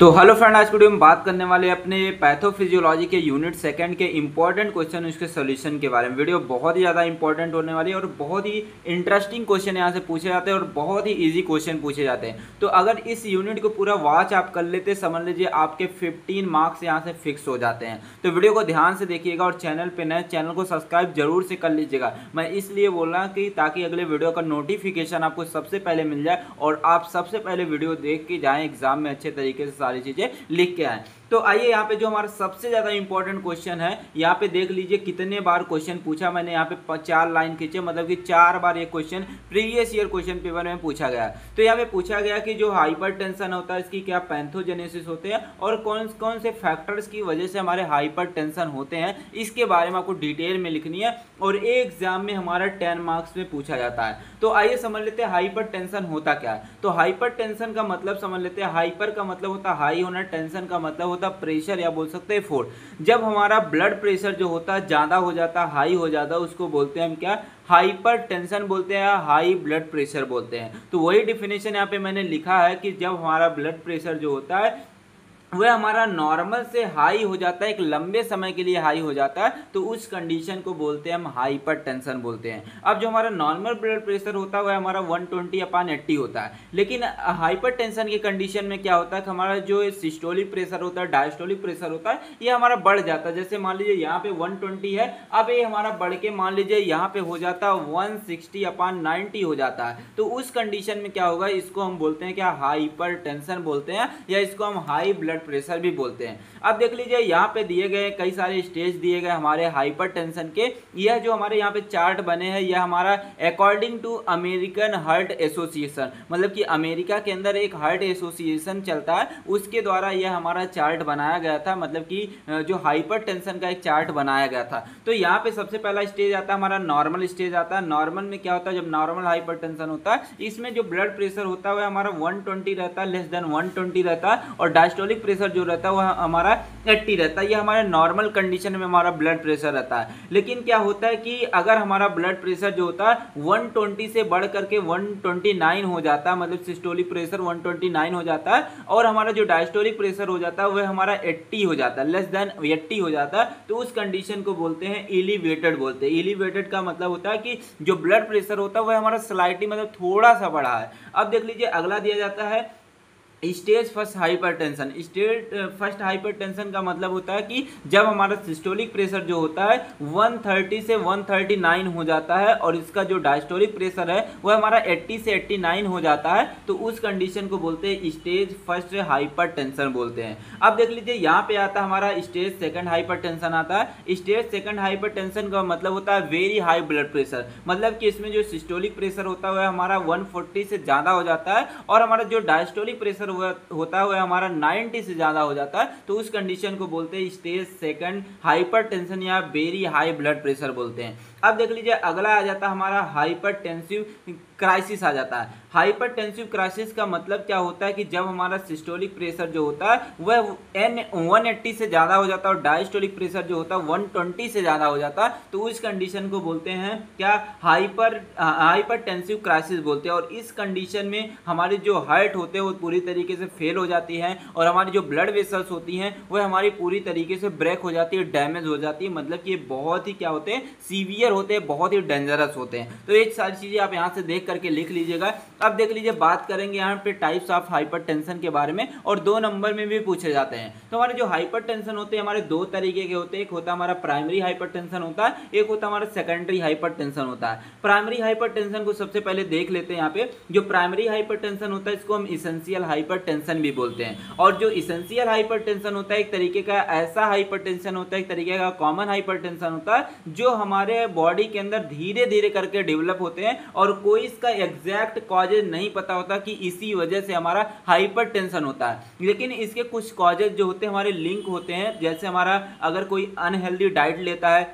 तो hello friend, आज की वीडियो में बात करने वाले अपने पैथोफिजियोलॉजी के यूनिट सेकंड के इंपॉर्टेंट क्वेश्चन उसके सॉल्यूशन के बारे में। वीडियो बहुत ही ज़्यादा इंपॉर्टेंट होने वाली है और बहुत ही इंटरेस्टिंग क्वेश्चन यहाँ से पूछे जाते हैं और बहुत ही इजी क्वेश्चन पूछे जाते हैं। तो अगर इस यूनिट को पूरा वॉच आप कर लेते, समझ लीजिए आपके 15 मार्क्स यहाँ से फिक्स हो जाते हैं। तो वीडियो को ध्यान से देखिएगा और चैनल पर नए चैनल को सब्सक्राइब जरूर से कर लीजिएगा। मैं इसलिए बोल रहा कि ताकि अगले वीडियो का नोटिफिकेशन आपको सबसे पहले मिल जाए और आप सबसे पहले वीडियो देख के जाएँ एग्जाम में अच्छे तरीके से सारी चीज़ें लिख के आए। तो आइए यहाँ पे जो हमारा सबसे ज्यादा इंपॉर्टेंट क्वेश्चन है, यहाँ पे देख लीजिए कितने बार क्वेश्चन पूछा मैंने। यहाँ पे 4 लाइन खींचे, मतलब कि 4 बार ये question previous year question paper में पूछा गया। तो यहाँ पे पूछा गया कि जो हाइपरटेंशन होता है इसकी क्या पैथोजेनेसिस होते हैं और कौन कौन से फैक्टर्स की वजह से हमारे हाइपरटेंशन होते हैं, इसके बारे में आपको डिटेल में लिखनी है और ये एग्जाम में हमारा 10 मार्क्स में पूछा जाता है। तो आइए समझ लेते हैं हाइपरटेंशन होता क्या है। तो हाइपरटेंशन का मतलब समझ लेते हैं। हाइपर का मतलब होता है हाई होना, टेंशन का मतलब होता है प्रेशर या बोल सकते हैं फोर्स। जब हमारा ब्लड प्रेशर जो होता है ज्यादा हो जाता है, हाई हो जाता है, उसको बोलते हैं हम क्या, हाइपरटेंशन बोलते हैं या हाई ब्लड प्रेशर बोलते हैं। तो वही डिफिनेशन यहाँ पे मैंने लिखा है कि जब हमारा ब्लड प्रेशर जो होता है वह हमारा नॉर्मल से हाई हो जाता है, एक लंबे समय के लिए हाई हो जाता है, तो उस कंडीशन को बोलते हैं हम हाइपरटेंशन बोलते हैं। अब जो हमारा नॉर्मल ब्लड प्रेशर होता है वह हमारा 120/80 होता है। लेकिन हाइपरटेंशन की कंडीशन में क्या होता है कि हमारा जो सिस्टोलिक प्रेशर होता है, डायस्टोलिक प्रेशर होता है, ये हमारा बढ़ जाता है। जैसे मान लीजिए यहाँ पे 120 है, अब ये हमारा बढ़ के मान लीजिए यहाँ पे हो जाता है 160/90 हो जाता है। तो उस कंडीशन में क्या होगा, इसको हम बोलते हैं क्या, हाइपरटेंशन बोलते हैं, या इसको हम हाई ब्लड प्रेशर भी बोलते हैं। अब देख लीजिए यहाँ पे दिए गए कई सारे स्टेज दिए गए हमारे हाइपरटेंशन के। यह जो हमारे यहाँ पे चार्ट बने हैं यह हमारा according to American Heart Association, मतलब कि अमेरिका के अंदर एक हार्ट एसोसिएशन चलता है, उसके द्वारा यह हमारा चार्ट बनाया गया था, मतलब कि जो हाइपरटेंशन का एक चार्ट बनाया गया था। तो यहाँ पे सबसे पहला स्टेज आता है हमारा नॉर्मल स्टेज आता है। नॉर्मल में क्या होता है, जब नॉर्मल हाइपरटेंशन होता है इसमें जो ब्लड प्रेशर होता है वह हमारा 120 रहता है, लेस देन 120 रहता है, और डायस्टोलिक प्रेशर जो रहता है वह हमारा 80 रहता है। ये हमारे नॉर्मल कंडीशन में हमारा ब्लड प्रेशर रहता है। लेकिन क्या होता है कि अगर हमारा ब्लड प्रेशर जो होता है 120 से बढ़ करके 129 हो जाता है, मतलब सिस्टोलिक प्रेशर 129 हो जाता है, और हमारा जो डायस्टोलिक प्रेशर हो जाता है वह हमारा 80 हो जाता है, लेस देन 80 हो जाता है, तो उस कंडीशन को बोलते हैं एलिवेटेड बोलते हैं। एलिवेटेड का मतलब होता है कि जो ब्लड प्रेशर होता है वह हमारा स्लाइटली मतलब थोड़ा सा बढ़ा है। अब देख लीजिए अगला दिया जाता है stage first hypertension. Stage first hypertension का मतलब होता है कि जब हमारा सिस्टोलिक प्रेशर जो होता है 130 से 139 हो जाता है और इसका जो डायस्टोलिक प्रेशर है वह हमारा 80 से 89 हो जाता है, तो उस कंडीशन को बोलते हैं स्टेज फर्स्ट हाइपरटेंशन बोलते हैं। अब देख लीजिए यहाँ पे आता है हमारा स्टेज सेकंड हाइपरटेंशन आता है। स्टेज सेकंड हाइपरटेंशन का मतलब होता है वेरी हाई ब्लड प्रेशर, मतलब कि इसमें जो सिस्टोलिक प्रेशर होता है वह हमारा 140 से ज़्यादा हो जाता है और हमारा जो डायस्टोलिक प्रेशर होता है वह हमारा 90 से ज्यादा हो जाता है, तो उस कंडीशन को बोलते हैं स्टेज सेकंड हाइपरटेंशन या वेरी हाई ब्लड प्रेशर बोलते हैं। अब देख लीजिए अगला आ जाता है हमारा हाइपरटेंसिव क्राइसिस आ जाता है। हाइपरटेंसिव क्राइसिस का मतलब क्या होता है कि जब हमारा सिस्टोलिक प्रेशर जो होता है वह 180 से ज़्यादा हो जाता है और डायस्टोलिक प्रेशर जो होता है 120 से ज़्यादा हो जाता है, तो उस कंडीशन को बोलते हैं क्या, हाइपरटेंसिव क्राइसिस बोलते हैं। और इस कंडीशन में हमारी जो हार्ट होते हैं वो पूरी तरीके से फेल हो जाती है और हमारी जो ब्लड वेसल्स होती हैं वह हमारी पूरी तरीके से ब्रेक हो जाती है, डैमेज हो जाती है, मतलब कि ये बहुत ही क्या होते हैं, सीवियर होते हैं, बहुत ही डेंजरस होते हैं। तो ये सारी चीज़ें आप यहाँ से देख करके लिख लीजिएगा। अब देख लीजिए बात करेंगे यहाँ पे टाइप्स ऑफ हाइपरटेंशन के बारे में, और 2 नंबर में भी पूछे जाते हैं। तो हमारे जो हाइपरटेंशन होते हैं हमारे 2 तरीके के होते हैं। एक होता है हमारा प्राइमरी हाइपरटेंशन होता है, एक होता है हमारा सेकेंडरी हाइपरटेंशन होता है। प्राइमरी हाइपरटेंशन को सबसे पहले देख लेते हैं। यहाँ पे जो प्राइमरी हाइपरटेंशन होता है इसको हम इसेंशियल हाइपरटेंशन भी बोलते हैं। और जो इसेंशियल हाइपरटेंशन होता है एक तरीके का ऐसा हाइपरटेंशन होता है, एक तरीके का कॉमन हाइपरटेंशन होता है, जो हमारे बॉडी के अंदर धीरे धीरे करके डेवलप होते हैं और कोई इसका एग्जैक्ट कॉजेज नहीं पता होता कि इसी वजह से हमारा हाइपरटेंशन होता है। लेकिन इसके कुछ कॉजेज जो होते हैं हमारे लिंक होते हैं, जैसे हमारा अगर कोई अनहेल्दी डाइट लेता है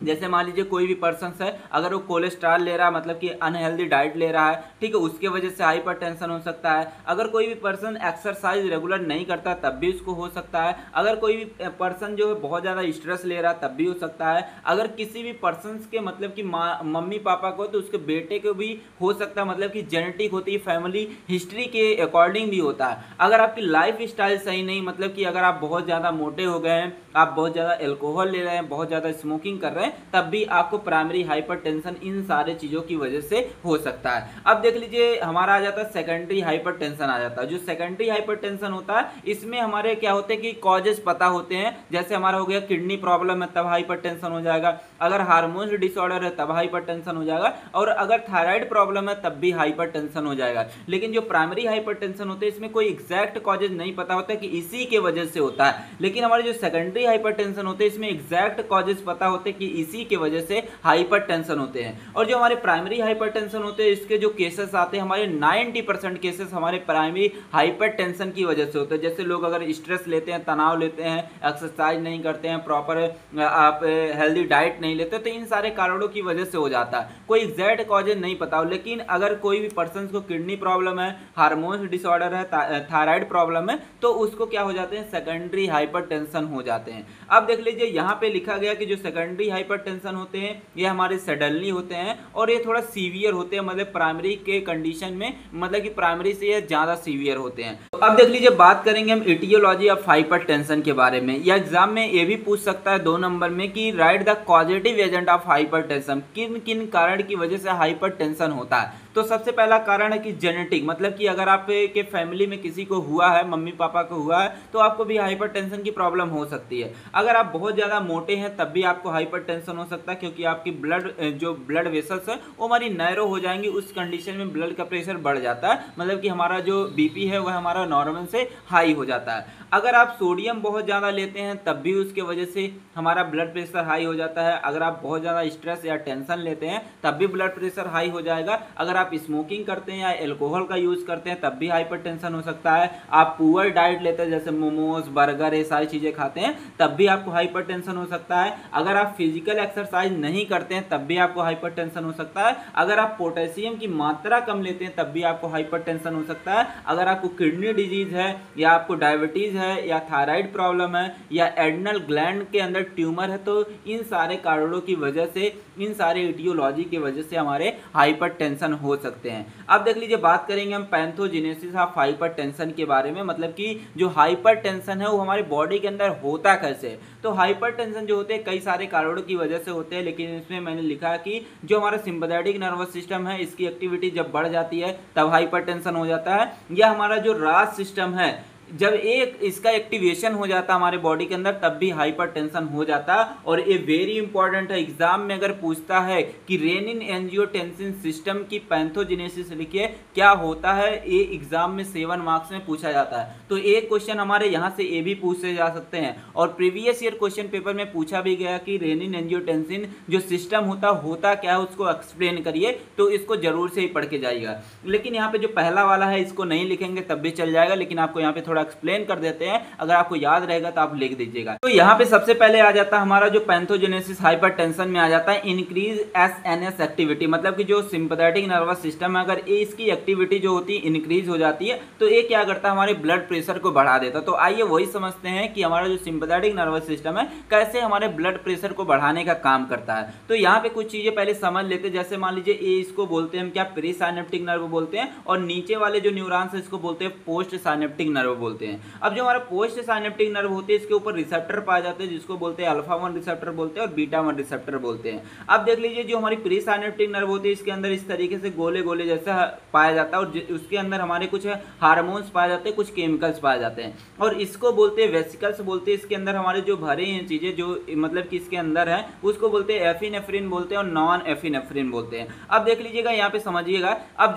जैसे मान लीजिए कोई भी पर्सन है, अगर वो कोलेस्ट्रॉल ले रहा है, मतलब कि अनहेल्दी डाइट ले रहा है, ठीक है, उसके वजह से हाइपरटेंशन हो सकता है। अगर कोई भी पर्सन एक्सरसाइज रेगुलर नहीं करता तब भी उसको हो सकता है। अगर कोई भी पर्सन जो है बहुत ज़्यादा स्ट्रेस ले रहा है तब भी हो सकता है। अगर किसी भी पर्सन के मतलब कि मम्मी पापा को, तो उसके बेटे को भी हो सकता है, मतलब कि जेनेटिक होती है, फैमिली हिस्ट्री के अकॉर्डिंग भी होता है। अगर आपकी लाइफ स्टाइल सही नहीं, मतलब कि अगर आप बहुत ज़्यादा मोटे हो गए हैं, आप बहुत ज़्यादा एल्कोहल ले रहे हैं, बहुत ज़्यादा स्मोकिंग कर रहे हैं, तब भी आपको प्राइमरी हाइपरटेंशन इन सारे चीज़ों की वजह से हो सकता है। अब देख लीजिए हमारा आ जाता है सेकेंडरी हाइपरटेंशन आ जाता है। जो सेकेंडरी हाइपरटेंशन होता है इसमें हमारे क्या होते हैं कि कॉजेज पता होते हैं। जैसे हमारा हो गया किडनी प्रॉब्लम है तब हाइपरटेंशन हो जाएगा, अगर हार्मोन्स डिसऑर्डर है तब हाइपरटेंशन हो जाएगा, और अगर थायराइड प्रॉब्लम है तब भी हाइपरटेंशन हो जाएगा। लेकिन जो प्राइमरी हाइपरटेंशन होते हैं इसमें कोई एग्जैक्ट कॉजेज नहीं पता होता कि इसी के वजह से होता है। लेकिन हमारे जो सेकेंडरी हाइपरटेंशन होते हैं इसमें एग्जैक्ट कॉजेज पता होते हैं कि इसी के वजह से हाइपरटेंशन होते हैं। और जो हमारे प्राइमरी हाइपरटेंशन होते हैं इसके जो केसेस आते हैं, हमारे 90% केसेस हमारे प्राइमरी हाइपरटेंशन की वजह से होते हैं। जैसे लोग अगर स्ट्रेस लेते हैं, तनाव लेते हैं, एक्सरसाइज नहीं करते हैं, प्रॉपर आप हेल्दी डाइट नहीं लेते, तो इन सारे कारणों की वजह से हो जाता है। कोई एग्जैक्ट कॉजेज नहीं पता हो। लेकिन अगर कोई भी पर्सन को किडनी प्रॉब्लम है, हार्मोन्स डिसऑर्डर है, थायराइड प्रॉब्लम है, तो उसको क्या हो जाते हैं, सेकेंडरी हाइपरटेंशन हो जाते हैं। अब देख लीजिए यहाँ पे लिखा गया कि जो सेकेंडरी हाइपरटेंशन होते हैं ये हमारे सडनली होते हैं और ये थोड़ा सीवियर होते हैं, मतलब प्राइमरी के कंडीशन में, मतलब कि प्राइमरी से ये ज्यादा सीवियर होते हैं। तो अब देख लीजिए बात करेंगे हम इटियोलॉजी ऑफ हाइपरटेंशन के बारे में। या एग्जाम में ये भी पूछ सकता है 2 नंबर में कि right the causative agent of hypertension, किन किन कारण की वजह से हाइपरटेंशन होता है। तो सबसे पहला कारण है कि जेनेटिक, मतलब कि अगर आपके फैमिली में किसी को हुआ है, मम्मी पापा को हुआ है, तो आपको भी हाइपरटेंशन की प्रॉब्लम हो सकती है। अगर आप बहुत ज़्यादा मोटे हैं तब भी आपको हाइपरटेंशन हो सकता है, क्योंकि आपकी ब्लड वेसल्स है वो हमारी नैरो हो जाएंगी। उस कंडीशन में ब्लड का प्रेशर बढ़ जाता है, मतलब कि हमारा जो बीपी है वह हमारा नॉर्मल से हाई हो जाता है। अगर आप सोडियम बहुत ज़्यादा लेते हैं तब भी उसके वजह से हमारा ब्लड प्रेशर हाई हो जाता है। अगर आप बहुत ज़्यादा स्ट्रेस या टेंशन लेते हैं तब भी ब्लड प्रेशर हाई हो जाएगा। अगर आप स्मोकिंग करते हैं या एल्कोहल का यूज़ करते हैं तब भी हाइपरटेंशन हो सकता है। आप पुअर डाइट लेते हैं, जैसे मोमोज, बर्गर, ये सारी चीज़ें खाते हैं, तब भी आपको हाइपरटेंशन हो सकता है। अगर आप फिजिकल एक्सरसाइज नहीं करते हैं तब भी आपको हाइपरटेंशन हो सकता है। अगर आप पोटेशियम की मात्रा कम लेते हैं तब भी आपको हाइपरटेंशन हो सकता है। अगर आपको किडनी डिजीज है या आपको डायबिटीज़ है या थायराइड प्रॉब्लम है या एड्रिनल ग्लैंड के अंदर ट्यूमर है, तो इन सारे कारणों की वजह से, इन सारे इटियोलॉजी की वजह से हमारे हाइपरटेंशन हो सकते हैं। अब देख लीजिए बात करेंगे हम पैथोजेनेसिस ऑफ हाइपरटेंशन के बारे में, मतलब कि जो हाइपरटेंशन है वो हमारे बॉडी के अंदर होता कैसे। तो हाइपरटेंशन जो होते हैं कई सारे कारणों की वजह से होते हैं, लेकिन इसमें मैंने लिखा कि जो हमारा सिंपैथेटिक नर्वस सिस्टम है इसकी एक्टिविटी जब बढ़ जाती है तब हाइपरटेंशन हो जाता है। या हमारा जो राज सिस्टम है जब एक इसका एक्टिवेशन हो जाता है हमारे बॉडी के अंदर तब भी हाइपरटेंशन हो जाता है। और ये वेरी इंपॉर्टेंट है, एग्जाम में अगर पूछता है कि रेनिन एंजियोटेंसिन सिस्टम की पैथोजेनेसिस लिखिए क्या होता है, ये एग्जाम में 7 मार्क्स में पूछा जाता है। तो एक क्वेश्चन हमारे यहाँ से ये भी पूछे जा सकते हैं और प्रीवियस ईयर क्वेश्चन पेपर में पूछा भी गया कि रेनिन एंजियोटेंसिन जो सिस्टम होता क्या है उसको एक्सप्लेन करिए, तो इसको जरूर से ही पढ़ के जाइएगा। लेकिन यहाँ पे जो पहला वाला है इसको नहीं लिखेंगे तब भी चल जाएगा, लेकिन आपको यहाँ पे थोड़ा एक्सप्लेन कर देते हैं, अगर आपको याद रहेगा तो आप लिख दीजिएगा। तो यहाँ पे सबसे पहले आ जाता है हमारा जो पैथोजेनेसिस हाइपरटेंशन में आ जाता है इंक्रीज एसएनएस एक्टिविटी, मतलब कि जो सिंपैथेटिक नर्वस सिस्टम है अगर इसकी एक्टिविटी जो होती है इंक्रीज हो जाती है तो ये क्या करता है, हमारे ब्लड प्रेशर को बढ़ा देता है। तो आइए वही समझते हैं कि हमारा जो सिंपैथेटिक नर्वस सिस्टम है कैसे हमारे ब्लड प्रेशर को बढ़ाने का काम करता है। तो यहाँ पे कुछ चीजें पहले समझ लेते हैं। जैसे मान लीजिए ये इसको बोलते हैं हम क्या, प्री साइनेप्टिक नर्व बोलते हैं, और नीचे वाले जो न्यूरॉन्स है इसको बोलते हैं पोस्ट साइनेप्टिक नर्व बोलते हैं। अब जो हमारा पोस्ट साइनेप्टिक नर्व होते हैं इसके ऊपर रिसेप्टर पाए जाते हैं जिसको बोलते हैं अल्फा 1 रिसेप्टर बोलते हैं और बीटा 1 रिसेप्टर बोलते हैं। अब देख लीजिए जो हमारी प्री साइनेप्टिक नर्व होती है इसके अंदर इस तरीके से गोले गोले जैसा पाया जाता है और उसके अंदर हमारे कुछ हार्मोन्स पाए जाते हैं, कुछ केमिकल्स पाए जाते हैं और इसको बोलते हैं वेसिकल्स बोलते हैं। इसके अंदर हमारे जो भरे हैं चीजें जो मतलब कि इसके अंदर है उसको बोलते हैं एफिनेफ्रिन बोलते हैं और नॉन एफिनेफ्रिन बोलते हैं। अब देख लीजिएगा यहाँ पे समझिएगा, अब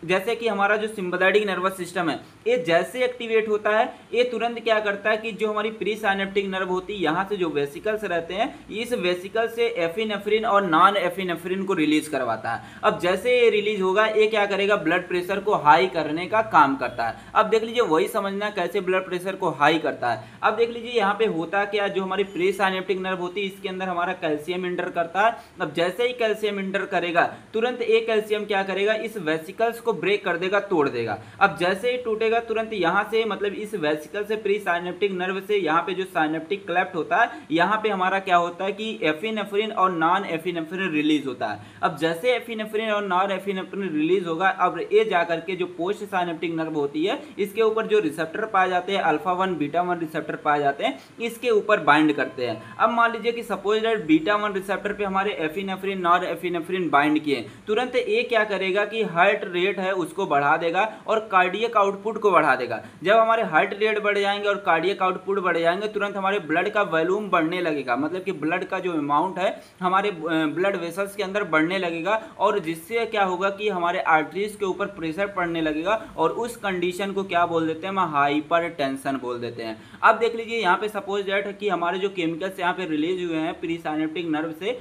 जैसे कि हमारा जो सिंपैथेटिक नर्वस सिस्टम है ये जैसे एक्टिवेट होता है ये तुरंत क्या करता है कि जो हमारी प्री साइनेप्टिक नर्व होती है यहाँ से जो वेसिकल्स रहते हैं इस वेसिकल से एफिनेफ्रिन और नॉन एफिनेफ्रिन को रिलीज करवाता है। अब जैसे ये रिलीज होगा ये क्या करेगा, ब्लड प्रेशर को हाई करने का काम करता है। अब देख लीजिए वही समझना कैसे ब्लड प्रेशर को हाई करता है। अब देख लीजिए यहाँ पे होता क्या, जो हमारी प्री साइनेप्टिक नर्व होती है इसके अंदर हमारा कैल्शियम इंटर करता है। अब जैसे ही कैल्शियम इंटर करेगा तुरंत एक कैल्शियम क्या करेगा, इस वेसिकल्स को ब्रेक कर देगा, तोड़ देगा। अब जैसे ही टूटेगा तुरंत यहाँ से मतलब इस वेसिकल से प्री साइनेप्टिक नर्व से यहाँ पे जो साइनेप्टिक क्लेफ्ट होता है यहाँ पे हमारा क्या होता है कि एफिनेफ्रिन और नॉन एफिनेफ्रिन रिलीज होता है। अब जैसे एफिनेफ्रिन और नॉन एफिनेफ्रिन रिलीज होगा अब ये जाकर के जो पोस्ट साइनेप्टिक नर्व होती है इसके ऊपर जो रिसेप्टर पाए जाते हैं अल्फा 1 बीटा 1 रिसेप्टर पाए जाते हैं इसके ऊपर बाइंड करते हैं। अब मान लीजिए कि सपोज दैट बीटा 1 रिसेप्टर पे हमारे एफिनेफ्रिन नॉन एफिनेफ्रिन बाइंड किए, तुरंत ये क्या करेगा कि हार्ट रेट है उसको बढ़ा देगा और कार्डियक आउटपुट को बढ़ा देगा। जब हमारे हार्ट रेट बढ़ जाएंगे और कार्डियक आउटपुट बढ़ जाएंगे तुरंत हमारे ब्लड का वॉल्यूम बढ़ने लगेगा, मतलब कि ब्लड का जो अमाउंट है हमारे ब्लड वेसल्स के अंदर बढ़ने लगेगा और जिससे क्या होगा कि हमारे आर्टरीज के ऊपर प्रेशर पड़ने लगेगा और उस कंडीशन को क्या बोल देते हैं, हम हाइपर टेंशन बोल देते हैं। अब देख लीजिए यहाँ पे सपोज दैट कि हमारे जो केमिकल्स यहाँ पे रिलीज हुए हैं प्री साइनेप्टिक नर्व से,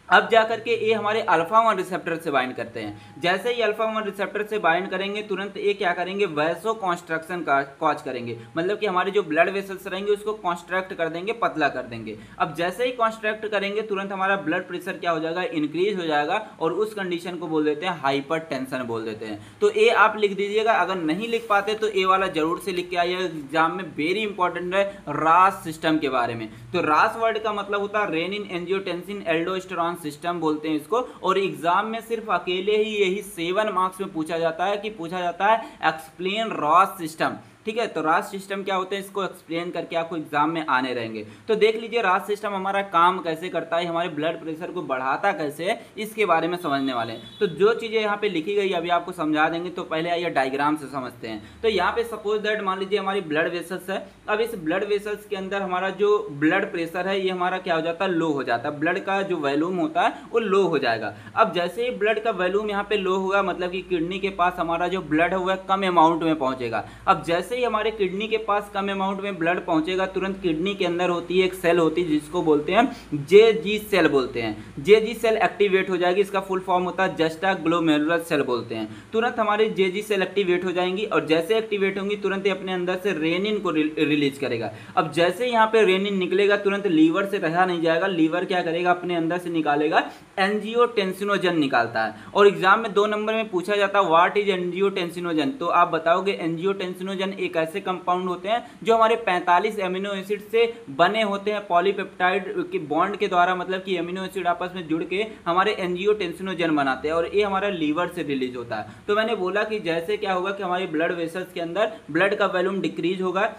अब जाकर के ये हमारे अल्फा 1 रिसेप्टर से बाइंड करते हैं। जैसे ही अल्फा 1 रिसेप्टर से बाइंड करेंगे तुरंत ये क्या करेंगे, वैसो कॉन्स्ट्रक्शन का कॉज करेंगे, मतलब कि हमारे जो ब्लड वेसल्स रहेंगे उसको कॉन्स्ट्रक्ट कर देंगे, पतला कर देंगे। अब जैसे ही कॉन्स्ट्रक्ट करेंगे तुरंत हमारा ब्लड प्रेशर क्या हो जाएगा, इंक्रीज हो जाएगा और उस कंडीशन को बोल देते हैं हाइपर टेंशन बोल देते हैं। तो ये आप लिख दीजिएगा, अगर नहीं लिख पाते तो ये वाला जरूर से लिख के आइएगा, एग्जाम में वेरी इंपॉर्टेंट है रास सिस्टम के बारे में। तो रास वर्ड का मतलब होता है रेनिन एंजियोटेंसिन एल्डोस्टेरॉन सिस्टम बोलते हैं इसको, और एग्जाम में सिर्फ अकेले ही यही 7 मार्क्स में पूछा जाता है कि पूछा जाता है एक्सप्लेन रॉस सिस्टम। ठीक है, तो रास सिस्टम क्या होते हैं इसको एक्सप्लेन करके आपको एग्जाम में आने रहेंगे। तो देख लीजिए रास सिस्टम हमारा काम कैसे करता है, हमारे ब्लड प्रेशर को बढ़ाता कैसे है, इसके बारे में समझने वाले हैं। तो जो चीज़ें यहाँ पे लिखी गई अभी आपको समझा देंगे। तो पहले आइए डायग्राम से समझते हैं। तो यहाँ पे सपोज दैट मान लीजिए हमारी ब्लड वेसल्स है। अब इस ब्लड वेसल्स के अंदर हमारा जो ब्लड प्रेशर है ये हमारा क्या हो जाता है, लो हो जाता है। ब्लड का जो वॉल्यूम होता है वो लो हो जाएगा। अब जैसे ही ब्लड का वॉल्यूम यहाँ पे लो होगा मतलब कि किडनी के पास हमारा जो ब्लड है वह कम अमाउंट में पहुंचेगा। अब जैसे ही हमारे किडनी के पास कम अमाउंट में ब्लड पहुंचेगा तुरंत किडनी के अंदर होती है एक सेल होती है जिसको बोलते हैं जेजी सेल बोलते हैं। जेजी सेल एक्टिवेट हो जाएगी, इसका फुल फॉर्म होता है जस्टाग्लोमेरुलर सेल बोलते हैं। तुरंत हमारी जेजी सेल एक्टिवेट हो जाएंगी और जैसे एक्टिवेट होंगी तुरंत ही अपने अंदर से रेनिन को रिलीज करेगा। अब जैसे यहाँ पे रेनिन निकलेगा तुरंत लीवर से रहा नहीं जाएगा, लीवर क्या करेगा अपने अंदर से निकालेगा एंजियोटेंसिनोजन निकालता है। और एग्जाम में 2 नंबर में पूछा जाता है व्हाट इज एंजियोटेंसिनोजन, तो आप बताओगे एंजियोटेंसिनोजन एक ऐसे कंपाउंड होते हैं जो हमारे 45 एमिनो एसिड से बने होते हैं पॉलीपेप्टाइड के बॉन्ड के द्वारा, मतलब कि एमिनो एसिड आपस में जुड़ के हमारे एंजियोटेंसिनोजन बनाते हैं और ये हमारा लीवर से रिलीज होता है। तो मैंने बोला कि जैसे क्या होगा कि हमारी ब्लड वेसल्स के अंदर ब्लड का वॉल्यूम डिक्रीज होगा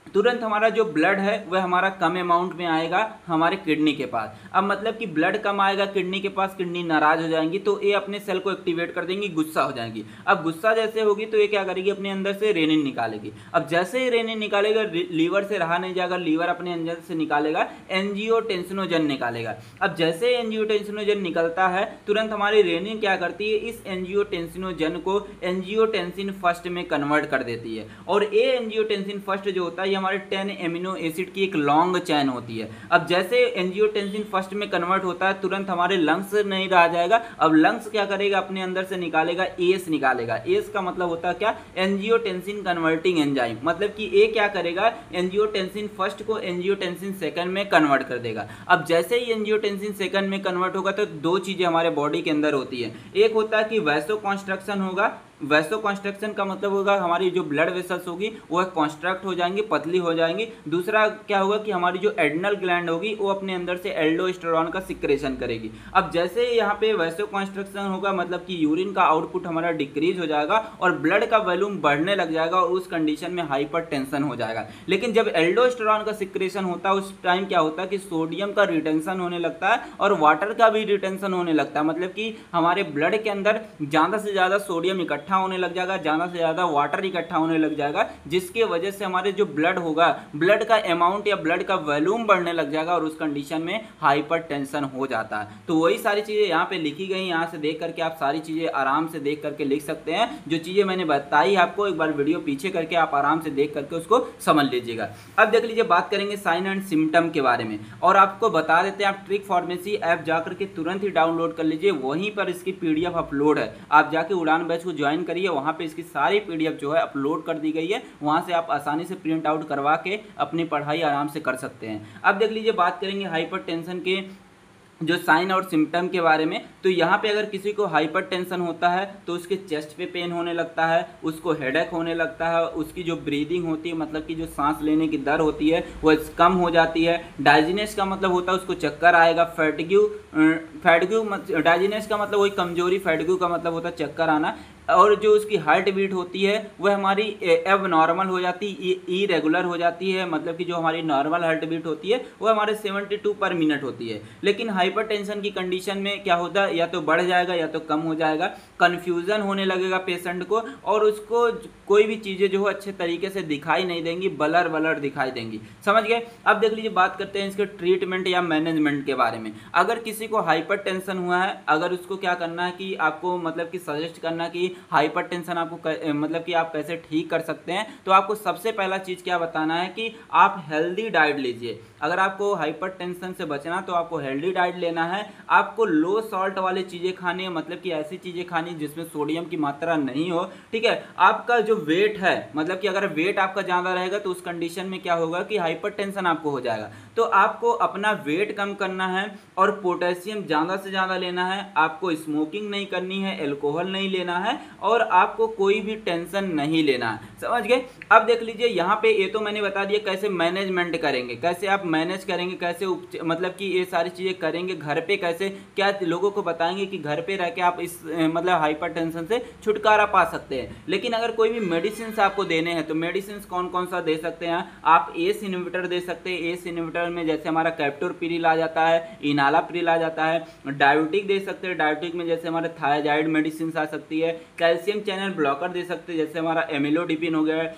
तुरंत हमारा जो ब्लड है वह हमारा कम अमाउंट में आएगा हमारे किडनी के पास। अब मतलब कि ब्लड कम आएगा किडनी के पास, किडनी नाराज हो जाएंगी तो ये अपने सेल को एक्टिवेट कर देंगी, गुस्सा हो जाएंगी। अब गुस्सा जैसे होगी तो ये क्या करेगी, अपने अंदर से रेनिन निकालेगी। अब जैसे ही रेनिन निकालेगा लीवर से रहा नहीं जाएगा, लीवर अपने अंदर से निकालेगा एंजियोटेंसिनोजन निकालेगा। अब जैसे एंजियोटेंसिनोजन निकलता है तुरंत हमारी रेनिन क्या करती है, इस एंजियोटेंसिनोजन को एंजियोटेंसिन फर्स्ट में कन्वर्ट कर देती है। और ये एंजियोटेंसिन फर्स्ट जो होता है हमारे 10 एमिनो एसिड की एक लॉन्ग चैन होती है। अब जैसे एंजियोटेंसिन फर्स्ट में कन्वर्ट होता है तुरंत हमारे लंग्स नहीं रह जाएगा। अब लंग्स क्या करेगा, अपने अंदर से निकालेगा एस निकालेगा। एस का मतलब होता है क्या, एंजियोटेंसिन कन्वर्टिंग एंजाइम, मतलब कि ये क्या करेगा एंजियोटेंसिन फर्स्ट को एंजियोटेंसिन सेकंड में कन्वर्ट कर देगा। अब जैसे ही एंजियोटेंसिन सेकंड में कन्वर्ट होगा तो 2 चीजें हमारे बॉडी के अंदर होती है। एक होता है कि वैसो कॉन्स्ट्रक्शन होगा, वैसो कॉन्स्ट्रक्शन का मतलब होगा हमारी जो ब्लड वेसल्स होगी वह कॉन्स्ट्रक्ट हो जाएंगी, पतली हो जाएंगी। दूसरा क्या होगा कि हमारी जो एड्रिनल ग्लैंड होगी वो अपने अंदर से एल्डोस्टेरॉन का सिक्रेशन करेगी। अब जैसे यहाँ पे वैसो कॉन्स्ट्रक्शन होगा मतलब कि यूरिन का आउटपुट हमारा डिक्रीज हो जाएगा और ब्लड का वॉल्यूम बढ़ने लग जाएगा और उस कंडीशन में हाइपर टेंशन हो जाएगा। लेकिन जब एल्डोस्टेरॉन का सिक्रेशन होता है उस टाइम क्या होता है कि सोडियम का रिटेंशन होने लगता है और वाटर का भी रिटेंशन होने लगता है, मतलब कि हमारे ब्लड के अंदर ज़्यादा से ज़्यादा सोडियम इकट्ठा इकट्ठा होने लग जाएगा, ज़्यादा से ज़्यादा वाटर इकट्ठा होने लग जाएगा, जिसके वजह से हमारे जो ब्लड होगा, ब्लड का अमाउंट या ब्लड का वॉल्यूम बढ़ने लग जाएगा और उस कंडीशन में हाइपरटेंशन हो जाता है। तो वही सारी चीज़ें यहाँ पे लिखी गई, यहाँ से देख करके आप सारी चीज़ें आराम से देख करके लिख सकते हैं। जो चीज़ें मैंने बताई आपको, एक बार वीडियो पीछे करके आप आराम से देख करके उसको समझ लीजिएगा। अब देख लीजिए, बात करेंगे साइन एंड सिम्टम के बारे में, और आपको बता देते हैं, आप ट्रिक फार्मेसी ऐप जाकर के तुरंत ही डाउनलोड कर लीजिए, वहीं पर इसकी पीडीएफ अपलोड है। आप जाके उड़ान बैच को ज्वाइन करिए, वहाँ पे इसकी सारी पीडीएफ जो है अपलोड कर दी गई है, वहाँ से आप आसानी से प्रिंट आउट करवा के अपनी पढ़ाई आराम से कर सकते हैं। अब देख लीजिए, बात करेंगे हाइपरटेंशन के जो साइन और सिम्टम के बारे में। तो यहाँ पे अगर किसी को हाइपरटेंशन होता है तो उसके चेस्ट पे पेन होने लगता है, उसको हेडेक होने लगता है, उसकी जो ब्रीदिंग होती है, मतलब कि जो सांस लेने की दर होती है वो कम हो जाती है। डाइजिनेस का मतलब होता है उसको चक्कर आएगा। फैटिग्यू डाइजिनेस का मतलब वही कमजोरी, फैटिग्यू का मतलब होता है चक्कर आना। और जो उसकी हार्ट बीट होती है वह हमारी अब नॉर्मल हो जाती है, इरेगुलर हो जाती है, मतलब कि जो हमारी नॉर्मल हार्ट बीट होती है वो हमारे 72 पर मिनट होती है। लेकिन हाइपरटेंशन की कंडीशन में क्या होता है, या तो बढ़ जाएगा या तो कम हो जाएगा। कन्फ्यूज़न होने लगेगा पेशेंट को, और उसको कोई भी चीज़ें जो है अच्छे तरीके से दिखाई नहीं देंगी, ब्लर ब्लर दिखाई देंगी। समझ गए। अब देख लीजिए, बात करते हैं इसके ट्रीटमेंट या मैनेजमेंट के बारे में। अगर किसी को हाइपरटेंशन हुआ है, अगर उसको क्या करना है कि आपको मतलब कि सजेस्ट करना कि हाइपरटेंशन आपको मतलब कि आप कैसे ठीक कर सकते हैं, तो आपको सबसे पहला चीज़ क्या बताना है कि आप हेल्दी डाइट लीजिए। अगर आपको हाइपरटेंशन से बचना तो आपको हेल्दी डाइट लेना है। आपको लो सॉल्ट वाली चीज़ें खानी है, मतलब कि ऐसी चीज़ें खानी जिसमें सोडियम की मात्रा नहीं हो। ठीक है। आपका जो वेट है, मतलब कि अगर वेट आपका ज़्यादा रहेगा तो उस कंडीशन में क्या होगा कि हाइपरटेंशन आपको हो जाएगा। तो आपको अपना वेट कम करना है और पोटेशियम ज़्यादा से ज़्यादा लेना है। आपको स्मोकिंग नहीं करनी है, एल्कोहल नहीं लेना है, और आपको कोई भी टेंशन नहीं लेना है। समझ गए। अब देख लीजिए, यहाँ पे ये तो मैंने बता दिया कैसे मैनेजमेंट करेंगे, कैसे आप मैनेज करेंगे, कैसे मतलब कि ये सारी चीज़ें करेंगे घर पे, कैसे क्या लोगों को बताएंगे कि घर पे रह के आप इस मतलब हाइपरटेंशन से छुटकारा पा सकते हैं। लेकिन अगर कोई भी मेडिसिन आपको देने हैं तो मेडिसिन कौन कौन सा दे सकते हैं आप? एस इनहिबिटर दे सकते हैं। एस इनहिबिटर में जैसे हमारा कैप्टोप्रिल आ जाता है, इनालाप्रिल आ जाता है। डायोटिक दे सकते हैं। डायोटिक में जैसे हमारे थायराइड मेडिसिन आ सकती है। कैल्शियम चैनल ब्लॉकर दे सकते हैं, जैसे हमारा एमिलोडिपिन हो गया,